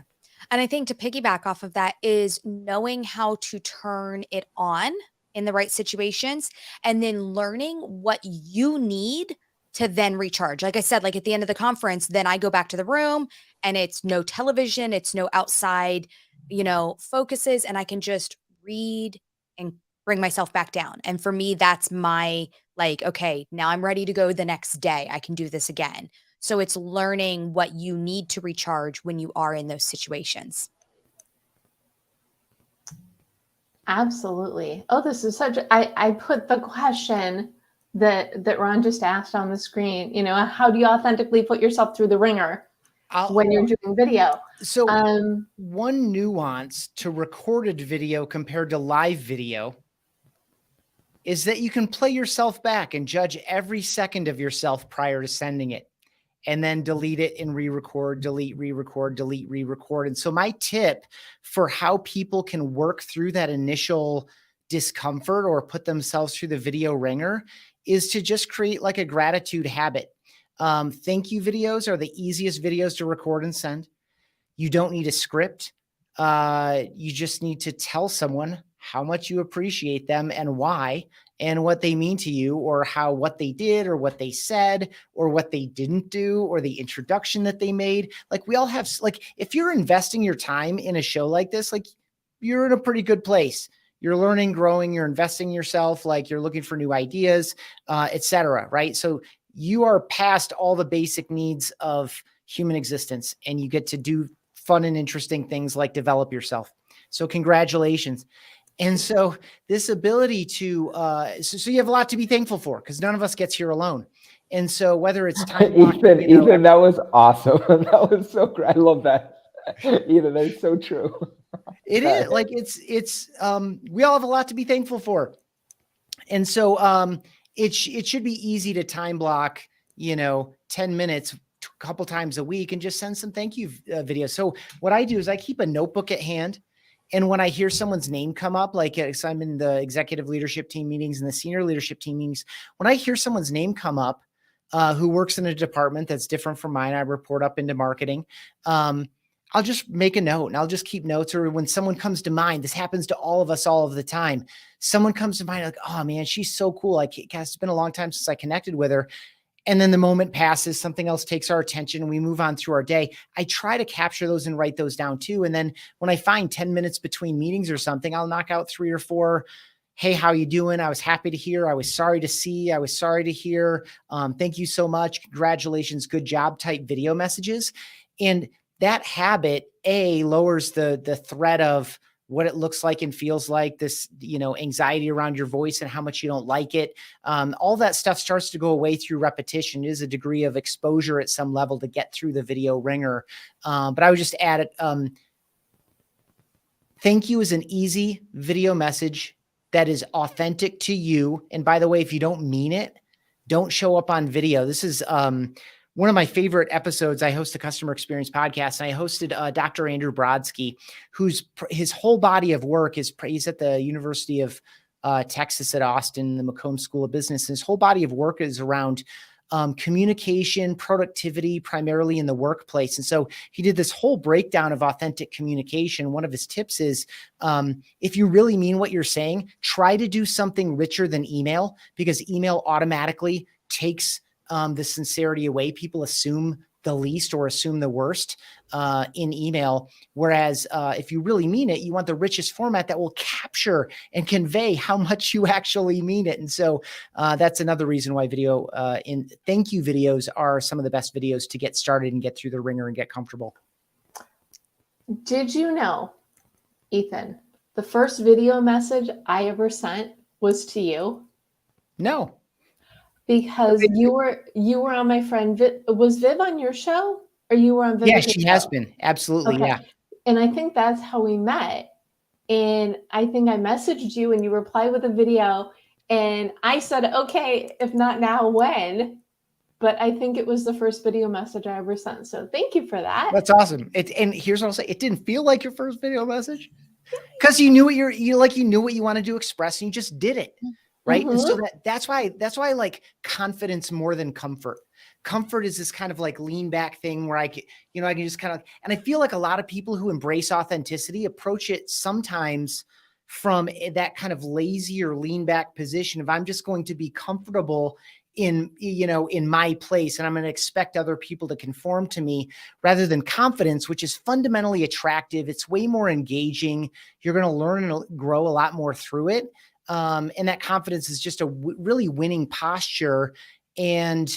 And I think to piggyback off of that is knowing how to turn it on in the right situations and then learning what you need to then recharge. Like I said, like at the end of the conference, then I go back to the room and it's no television, it's no outside, focuses, and I can just read and bring myself back down. And for me, that's my like, okay, now I'm ready to go the next day. I can do this again. So it's learning what you need to recharge when you are in those situations. Absolutely. Oh, this is I put the question that Ron just asked on the screen, how do you authentically put yourself through the ringer when you're doing video? So one nuance to recorded video compared to live video is that you can play yourself back and judge every second of yourself prior to sending it, and then delete it and re-record, delete, re-record, delete, re-record. And so my tip for how people can work through that initial discomfort or put themselves through the video ringer is to just create like a gratitude habit. Thank you videos are the easiest videos to record and send. You don't need a script. You just need to tell someone how much you appreciate them and why, and what they mean to you, or how what they did or what they said or what they didn't do or the introduction that they made. Like we all have, like, if you're investing your time in a show like this, like you're in a pretty good place. You're learning, growing, you're investing yourself, like you're looking for new ideas, et cetera. Right. So you are past all the basic needs of human existence, and you get to do fun and interesting things like develop yourself. So congratulations. And so this ability to, so you have a lot to be thankful for, because none of us gets here alone. And so whether it's time, Ethan, that was awesome. That was so great. I love that. Ethan, that's so true. It is like, we all have a lot to be thankful for. And so it should be easy to time block, 10 minutes, a couple times a week, and just send some thank you videos. So what I do is I keep a notebook at hand. And when I hear someone's name come up, like so I'm in the executive leadership team meetings and the senior leadership team meetings, when I hear someone's name come up, who works in a department that's different from mine, I report up into marketing. I'll just make a note and I'll just keep notes. Or when someone comes to mind, this happens to all of us all of the time. Someone comes to mind, like, oh man, she's so cool. It's been a long time since I connected with her. And then the moment passes, something else takes our attention, and we move on through our day. I try to capture those and write those down too. And then when I find 10 minutes between meetings or something, I'll knock out 3 or 4. Hey, how you doing? I was happy to hear. I was sorry to see. I was sorry to hear. Thank you so much. Congratulations. Good job type video messages. And that habit, lowers the threat of what it looks like and feels like, this, anxiety around your voice and how much you don't like it. All that stuff starts to go away through repetition. It is a degree of exposure at some level to get through the video ringer. But I would just add it. Thank you is an easy video message that is authentic to you. And by the way, if you don't mean it, don't show up on video. This is one of my favorite episodes. I host a customer experience podcast, and I hosted Dr. Andrew Brodsky, his whole body of work he's at the University of Texas at Austin, the McCombs School of Business. His whole body of work is around communication, productivity, primarily in the workplace. And so he did this whole breakdown of authentic communication. One of his tips is, if you really mean what you're saying, try to do something richer than email, because email automatically takes the sincerity away. People assume the least or assume the worst in email. Whereas if you really mean it, you want the richest format that will capture and convey how much you actually mean it. And so that's another reason why video in thank you videos are some of the best videos to get started and get through the ringer and get comfortable. Did you know, Ethan, the first video message I ever sent was to you? No. Because you were on my friend was Viv on your show, or you were on Viv? Yeah, she has been. Absolutely. Okay. Yeah. And I think that's how we met. And I think I messaged you and you replied with a video, and I said, okay, if not now, when? But I think it was the first video message I ever sent. So thank you for that. That's awesome. And here's what I'll say. It didn't feel like your first video message, because you knew what you knew what you wanted to express, and you just did it. Right. Mm-hmm. And so that's why I like confidence more than comfort. Comfort is this kind of like lean back thing where I can just kind of, and I feel like a lot of people who embrace authenticity approach it sometimes from that kind of lazy or lean back position of, I'm just going to be comfortable in my place, and I'm going to expect other people to conform to me, rather than confidence, which is fundamentally attractive. It's way more engaging. You're going to learn and grow a lot more through it. And that confidence is just a really winning posture. And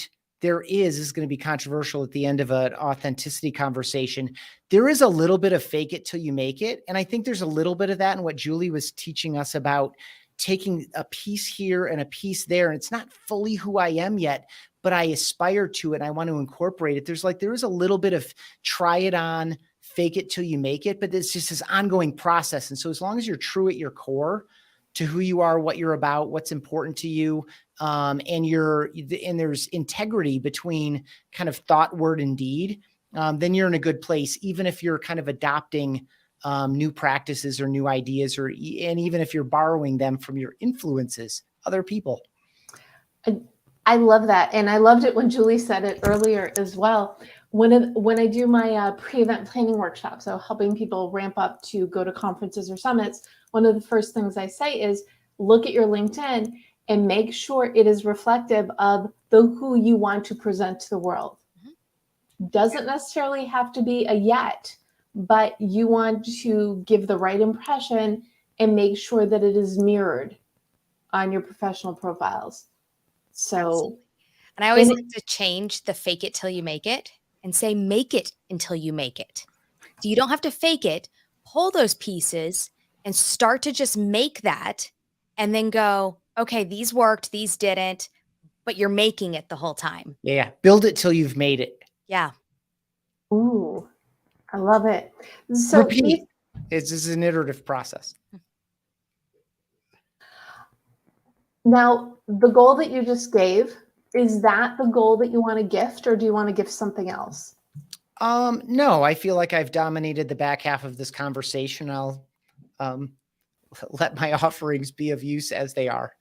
this is going to be controversial at the end of an authenticity conversation. There is a little bit of fake it till you make it. And I think there's a little bit of that in what Julie was teaching us about, taking a piece here and a piece there. And it's not fully who I am yet, but I aspire to it. And I want to incorporate it. There is a little bit of try it on, fake it till you make it, but it's just this ongoing process. And so as long as you're true at your core to who you are, what you're about, what's important to you, and there's integrity between kind of thought, word, and deed, then you're in a good place, even if you're kind of adopting new practices or new ideas, and even if you're borrowing them from your influences, other people. I love that. And I loved it when Julie said it earlier as well. When I do my pre-event planning workshop, so helping people ramp up to go to conferences or summits, one of the first things I say is look at your LinkedIn and make sure it is reflective of the who you want to present to the world. Doesn't necessarily have to be a yet, but you want to give the right impression and make sure that it is mirrored on your professional profiles. So, Absolutely. And I always and like to change the fake it till you make it and say make it until you make it. So you don't have to fake it, pull those pieces and start to just make that and then go, okay, these worked, these didn't, but you're making it the whole time. Yeah. Build it till you've made it. Yeah. ooh, I love it. So Repeat. It's an iterative process. now the goal that you just gave, is that the goal that you want to gift, or do you want to gift something else? No, I feel like I've dominated the back half of this conversation. I'll let my offerings be of use as they are.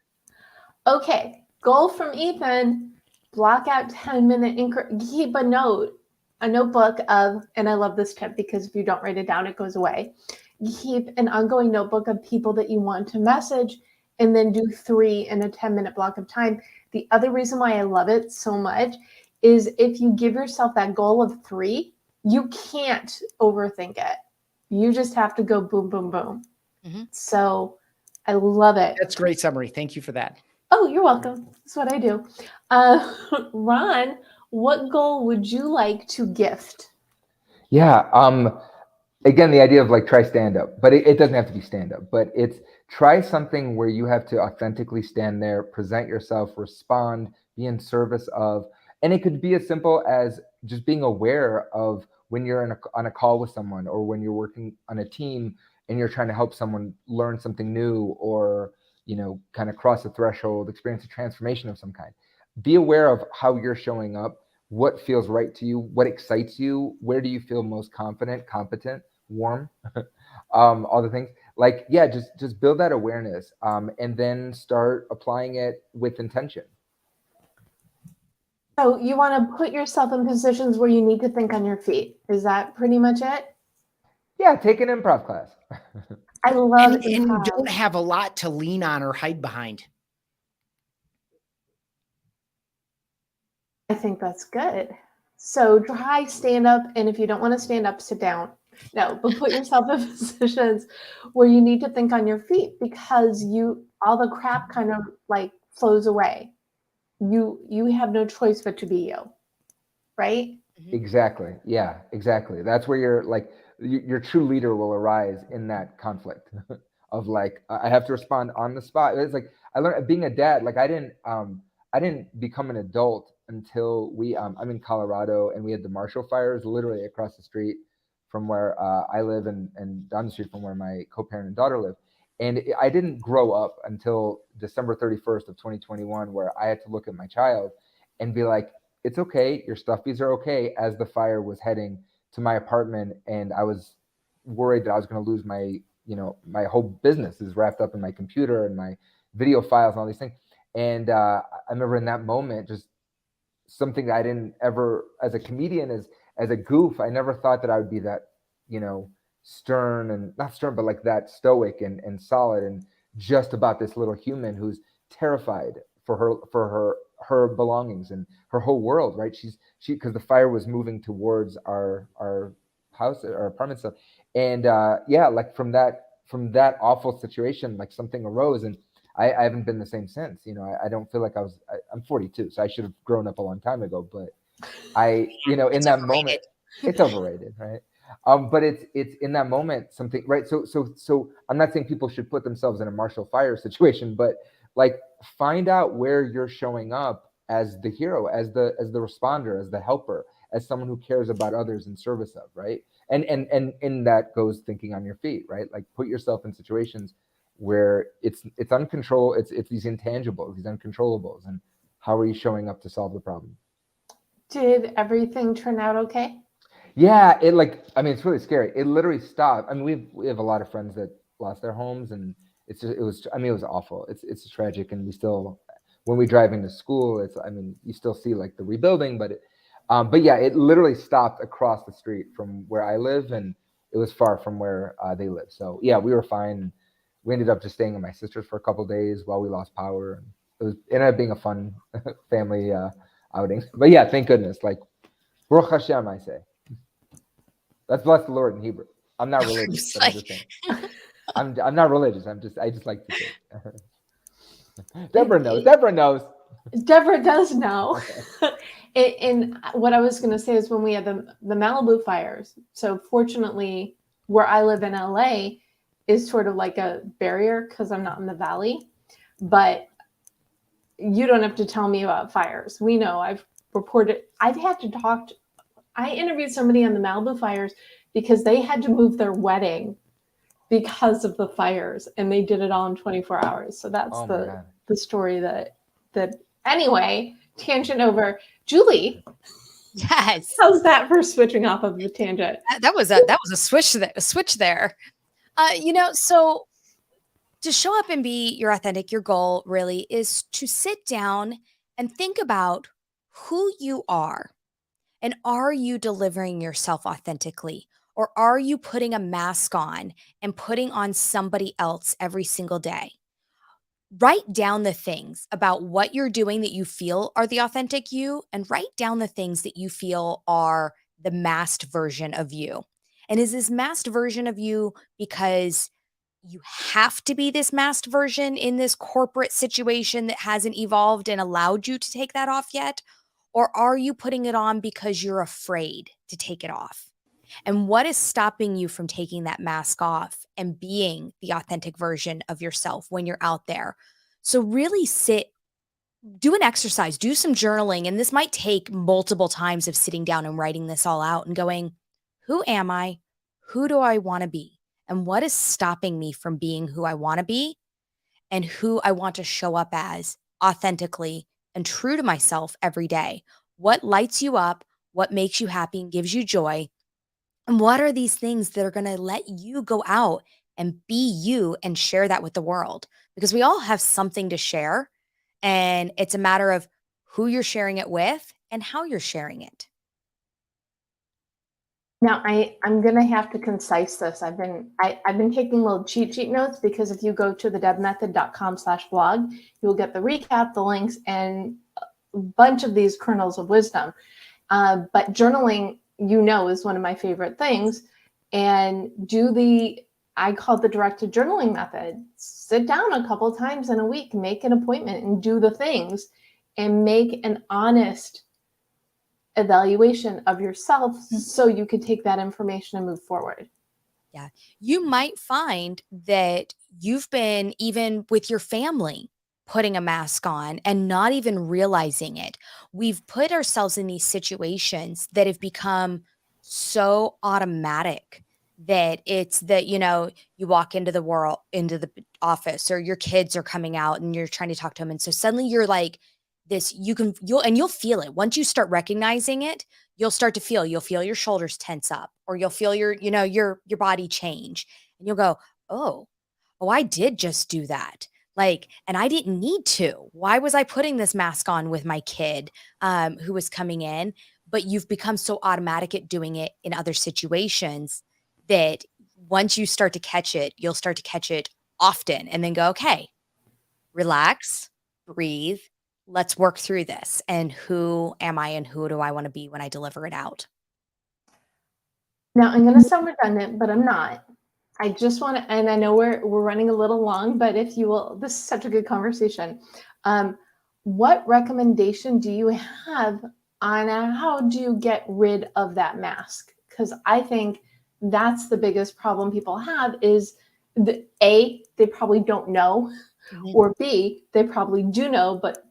Okay, goal from Ethan, block out 10-minute keep a notebook of, and I love this tip because if you don't write it down, it goes away. Keep an ongoing notebook of people that you want to message and then do 3 in a 10-minute block of time. The other reason why I love it so much is if you give yourself that goal of 3, you can't overthink it. You just have to go boom, boom, boom. So I love it. That's a great summary. Thank you for that. Oh, you're welcome. That's what I do. Ron, what goal would you like to gift? Yeah. Again, the idea of like try stand up, but it doesn't have to be stand up, but it's try something where you have to authentically stand there, present yourself, respond, be in service of, and it could be as simple as just being aware of when you're on a call with someone, or when you're working on a team and you're trying to help someone learn something new, or, you know, kind of cross a threshold, experience a transformation of some kind. Be aware of how you're showing up, what feels right to you, what excites you, where do you feel most confident, competent, warm, all the things. Like, yeah, just build that awareness, and then start applying it with intention. So you want to put yourself in positions where you need to think on your feet. Is that pretty much it? Yeah, take an improv class. I love And improv. don't have a lot to lean on or hide behind. I think that's good. So try stand up, and if you don't want to stand up, sit down. No, but put yourself in positions where you need to think on your feet, because all the crap kind of like flows away. You have no choice but to be you, right? Exactly. Yeah, exactly. That's where you're like, your true leader will arise in that conflict of like, I have to respond on the spot. It's like, I learned being a dad, like I didn't become an adult until I'm in Colorado, and we had the Marshall fires literally across the street from where I live, and down the street from where my co-parent and daughter live. And I didn't grow up until December 31st of 2021, where I had to look at my child and be like, it's okay, your stuffies are okay, as the fire was heading to my apartment. And I was worried that I was going to lose my, my whole business is wrapped up in my computer and my video files and all these things. And I remember in that moment, just something that I didn't ever, as a comedian, as a goof, I never thought that I would be that, stern, and not stern, but like that stoic and solid, and just about this little human who's terrified for her belongings and her whole world, right? Because the fire was moving towards our house, our apartment stuff. And yeah, like from that awful situation, like something arose, and I haven't been the same since. I don't feel like I'm 42, so I should have grown up a long time ago, but in that moment, it's overrated, right? But it's in that moment something, right? So I'm not saying people should put themselves in a Marshall Fire situation, but like, find out where you're showing up as the hero, as the responder, as the helper, as someone who cares about others in service of, right? And in that goes thinking on your feet, right? Like, put yourself in situations where it's uncontrollable, it's these intangibles, these uncontrollables, and how are you showing up to solve the problem? Did everything turn out okay? Yeah, it's really scary. It literally stopped. I mean, we have a lot of friends that lost their homes, and it was awful. It's tragic, and we still, when we drive into school, you still see like the rebuilding, but yeah, it literally stopped across the street from where I live, and it was far from where they live. So yeah, we were fine. We ended up just staying at my sister's for a couple of days while we lost power. it ended up being a fun family outing. But yeah, thank goodness. Like, Baruch Hashem, I say. Let's bless the Lord in Hebrew. I'm not religious, but I'm just saying. I'm not religious. I just like to say. Deborah knows. Deborah knows. Deborah does know. And what I was going to say is when we had the Malibu fires. So fortunately, where I live in LA is sort of like a barrier because I'm not in the valley. But you don't have to tell me about fires. We know. I've reported. I've had to talk. I interviewed somebody on the Malibu fires because they had to move their wedding because of the fires, and they did it all in 24 hours. So that's the story that anyway, tangent over. Julie, Yes, how's that for switching off of the tangent? that was a switch there. So to show up and be your authentic, your goal really is to sit down and think about who you are. And are you delivering yourself authentically? Or are you putting a mask on and putting on somebody else every single day? Write down the things about what you're doing that you feel are the authentic you, and write down the things that you feel are the masked version of you. And is this masked version of you because you have to be this masked version in this corporate situation that hasn't evolved and allowed you to take that off yet? Or are you putting it on because you're afraid to take it off? And what is stopping you from taking that mask off and being the authentic version of yourself when you're out there? So really do an exercise, do some journaling. And this might take multiple times of sitting down and writing this all out and going, who am I? Who do I want to be? And what is stopping me from being who I want to be and who I want to show up as authentically and true to myself every day? What lights you up? What makes you happy and gives you joy? And what are these things that are going to let you go out and be you and share that with the world? Because we all have something to share. And it's a matter of who you're sharing it with and how you're sharing it. Now I'm gonna have to concise this. I've been taking little cheat sheet notes because if you go to thedebmethod.com/blog, you will get the recap, the links, and a bunch of these kernels of wisdom. But journaling, is one of my favorite things. And I call it the directed journaling method. Sit down a couple times in a week, make an appointment, and do the things, and make an honest evaluation of yourself so you can take that information and move forward. Yeah. You might find that you've been, even with your family, putting a mask on and not even realizing it. We've put ourselves in these situations that have become so automatic that it's that, you walk into the office, or your kids are coming out and you're trying to talk to them. And so suddenly you're like, you'll feel it. Once you start recognizing it, you'll feel your shoulders tense up, or you'll feel your body change, and you'll go, oh, I did just do that. And I didn't need to. Why was I putting this mask on with my kid who was coming in? But you've become so automatic at doing it in other situations that once you start to catch it, you'll start to catch it often and then go, okay, relax, breathe. Let's work through this. And who am I and who do I want to be when I deliver it out? Now, I'm going to sound redundant, but I'm not. I just want to, and I know we're running a little long, but if you will, this is such a good conversation. What recommendation do you have on how do you get rid of that mask? Because I think that's the biggest problem people have is A, they probably don't know, or B, they probably do know, but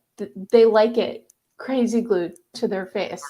they like it crazy glued to their face.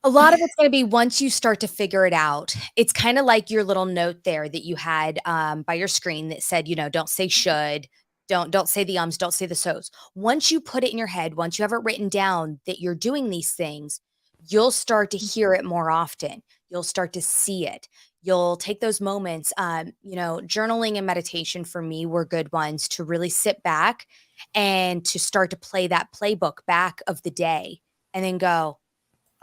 A lot of it's going to be once you start to figure it out. It's kind of like your little note there that you had by your screen that said, don't say should, don't say the ums, don't say the so's. Once you put it in your head, once you have it written down that you're doing these things, you'll start to hear it more often. You'll start to see it. You'll take those moments. Journaling and meditation for me were good ones to really sit back and to start to play that playbook back of the day and then go,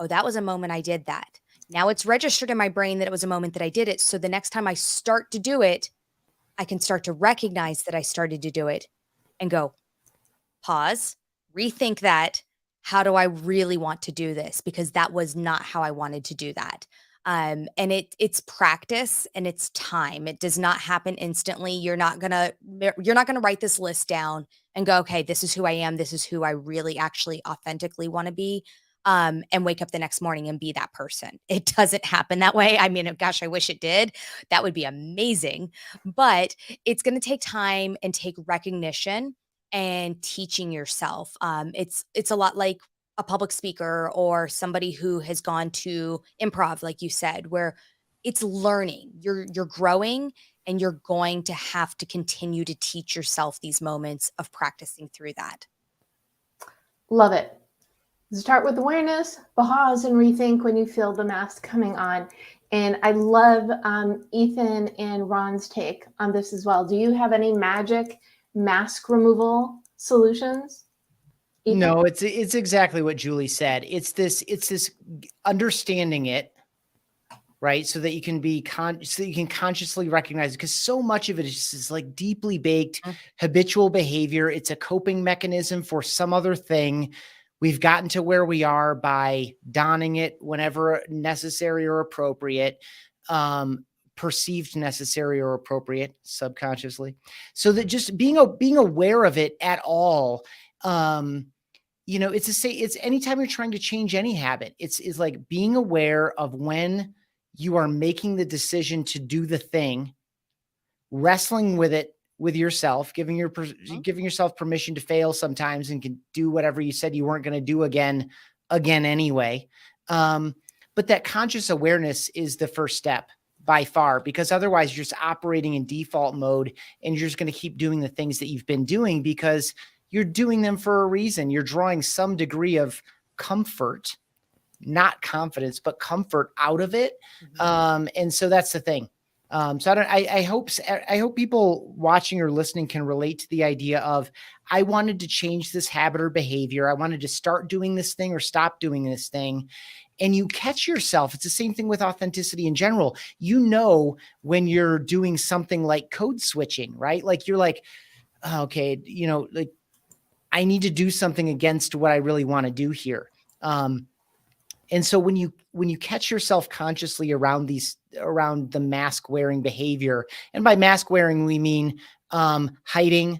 oh, that was a moment I did that. Now it's registered in my brain that it was a moment that I did it. So the next time I start to do it, I can start to recognize that I started to do it and go, pause, rethink that. How do I really want to do this? Because that was not how I wanted to do that. And it's practice and it's time. It does not happen instantly. You're not gonna write this list down and go, okay, this is who I am. This is who I really actually authentically want to be. And wake up the next morning and be that person. It doesn't happen that way. I mean, gosh, I wish it did. That would be amazing. But it's going to take time and take recognition and teaching yourself. It's a lot like a public speaker or somebody who has gone to improv, like you said, where it's learning. You're growing, and you're going to have to continue to teach yourself these moments of practicing through that. Love it. Start with awareness, pause, and rethink when you feel the mask coming on. And I love Ethan and Ron's take on this as well. Do you have any magic mask removal solutions? Ethan? No, it's exactly what Julie said. It's this understanding it, right? So that you can so that you can consciously recognize it, because so much of it is just like deeply baked habitual behavior. It's a coping mechanism for some other thing. We've gotten to where we are by donning it whenever necessary or appropriate, perceived necessary or appropriate subconsciously. So that just being aware of it at all, it's anytime you're trying to change any habit, it's like being aware of when you are making the decision to do the thing, wrestling with it with yourself, giving yourself permission to fail sometimes and can do whatever you said you weren't going to do again anyway. But that conscious awareness is the first step by far, because otherwise you're just operating in default mode and you're just going to keep doing the things that you've been doing because you're doing them for a reason. You're drawing some degree of comfort, not confidence, but comfort out of it. And so that's the thing. So I hope people watching or listening can relate to the idea of, I wanted to change this habit or behavior. I wanted to start doing this thing or stop doing this thing. And you catch yourself. It's the same thing with authenticity in general. You know, when you're doing something like code switching, right? Like you're like, oh, okay, like I need to do something against what I really want to do here. And so when you catch yourself consciously around the mask wearing behavior, and by mask wearing, we mean hiding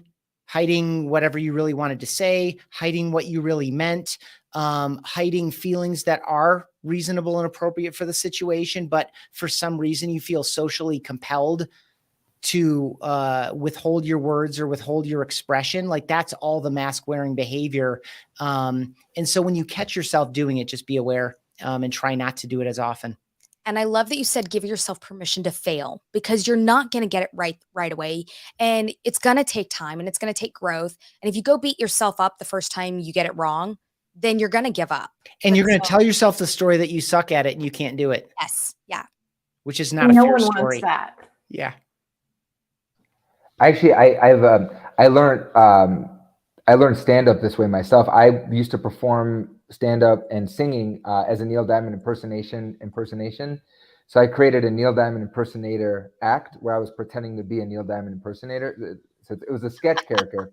whatever you really wanted to say, hiding what you really meant, hiding feelings that are reasonable and appropriate for the situation, but for some reason you feel socially compelled to withhold your words or withhold your expression. Like that's all the mask wearing behavior. And so when you catch yourself doing it, just be aware and try not to do it as often. And I love that you said, give yourself permission to fail, because you're not going to get it right away. And it's going to take time and it's going to take growth. And if you go beat yourself up the first time you get it wrong, then you're going to give up. And you're going to tell yourself the story that you suck at it and you can't do it. Yes. Yeah. Which is not a fair story. No one wants that. Yeah. Actually, I learned stand-up this way myself. I used to perform stand-up and singing as a Neil Diamond impersonation. So I created a Neil Diamond impersonator act where I was pretending to be a Neil Diamond impersonator. So it was a sketch character.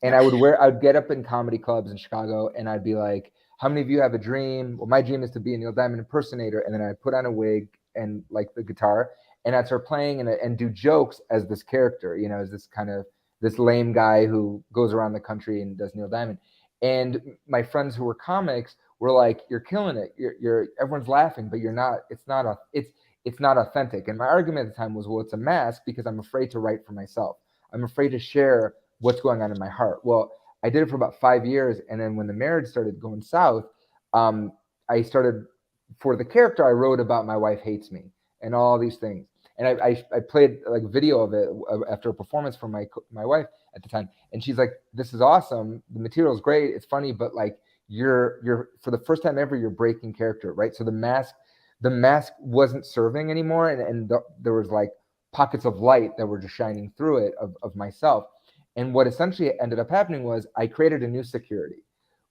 And I'd get up in comedy clubs in Chicago and I'd be like, how many of you have a dream? Well, my dream is to be a Neil Diamond impersonator. And then I'd put on a wig and like the guitar, and I'd start playing and do jokes as this character, as this lame guy who goes around the country and does Neil Diamond. And my friends who were comics were like, you're killing it. Everyone's laughing, but you're not, it's not authentic. And my argument at the time was, well, it's a mask because I'm afraid to write for myself. I'm afraid to share what's going on in my heart. Well, I did it for about 5 years. And then when the marriage started going south, I started, for the character, I wrote about my wife hates me and all these things. And I played like a video of it after a performance from my wife at the time. And she's like, this is awesome. The material is great. It's funny, but like you're for the first time ever, you're breaking character, right? So the mask wasn't serving anymore. And there was like pockets of light that were just shining through it of myself. And what essentially ended up happening was I created a new security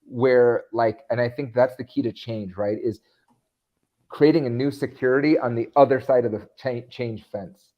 where and I think that's the key to change, right? Is creating a new security on the other side of the change fence,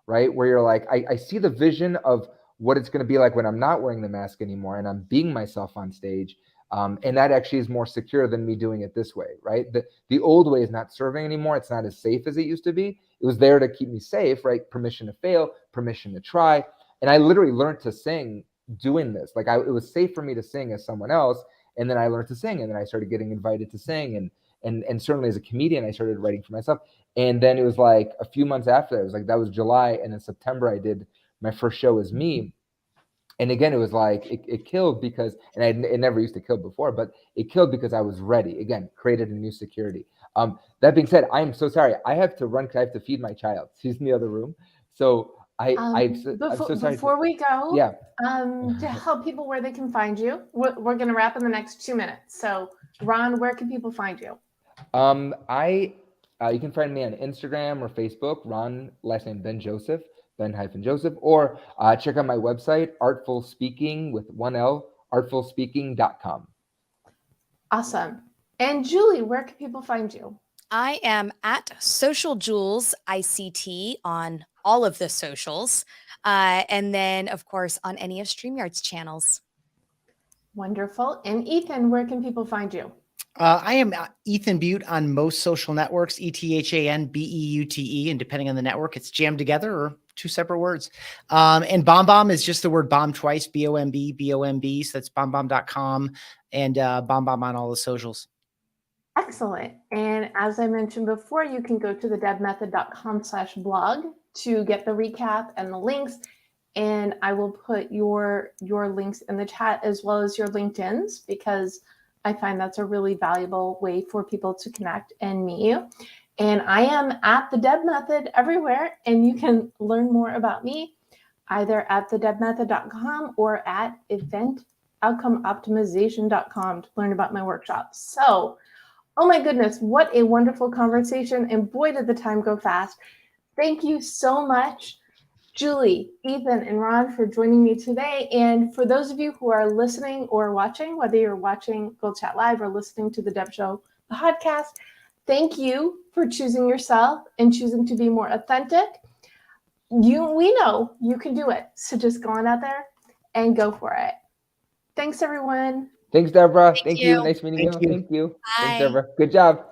right? Where you're like, I see the vision of what it's going to be like when I'm not wearing the mask anymore and I'm being myself on stage. And that actually is more secure than me doing it this way, right? The old way is not serving anymore. It's not as safe as it used to be. It was there to keep me safe, right? Permission to fail, permission to try. And I literally learned to sing doing this. Like it was safe for me to sing as someone else. And then I learned to sing, and then I started getting invited to sing. And certainly as a comedian, I started writing for myself. And then it was like a few months after that, it was like, that was July. And in September, I did my first show as me. And again, it was like, it killed because, and it never used to kill before, but it killed because I was ready. Again, created a new security. That being said, I'm so sorry. I have to run because I have to feed my child. She's in the other room. So I'm so sorry. Before we go, Yeah. to help people where they can find you, we're going to wrap in the next 2 minutes. So Ron, where can people find you? You can find me on Instagram or Facebook, Ron, last name Ben Joseph, Ben-Joseph, or check out my website, Artful Speaking with 1L, artfulspeaking.com. Awesome. And Julie, where can people find you? I am at Social Jules ICT on all of the socials. And then, of course, on any of StreamYard's channels. Wonderful. And Ethan, where can people find you? I am Ethan Beute on most social networks, ETHANBEUTE, and depending on the network, it's jammed together or two separate words. And BombBomb is just the word bomb twice, BOMB. So that's bombbomb.com and BombBomb on all the socials. Excellent. And as I mentioned before, you can go to thedebmethod.com/blog to get the recap and the links. And I will put your links in the chat as well as your LinkedIn's, because I find that's a really valuable way for people to connect and meet you. And I am at The Deb Method everywhere, and you can learn more about me either at thedebmethod.com or at eventoutcomeoptimization.com to learn about my workshops. So, oh my goodness, what a wonderful conversation. And boy, did the time go fast. Thank you so much, Julie, Ethan, and Ron, for joining me today. And for those of you who are listening or watching, whether you're watching Gold Chat Live or listening to the Deb Show, the podcast, thank you for choosing yourself and choosing to be more authentic. We know you can do it. So just go on out there and go for it. Thanks, everyone. Thanks, Deborah. Thank Thank you. you. Nice meeting you. Thank you. Bye. Thanks, Deborah. Good job.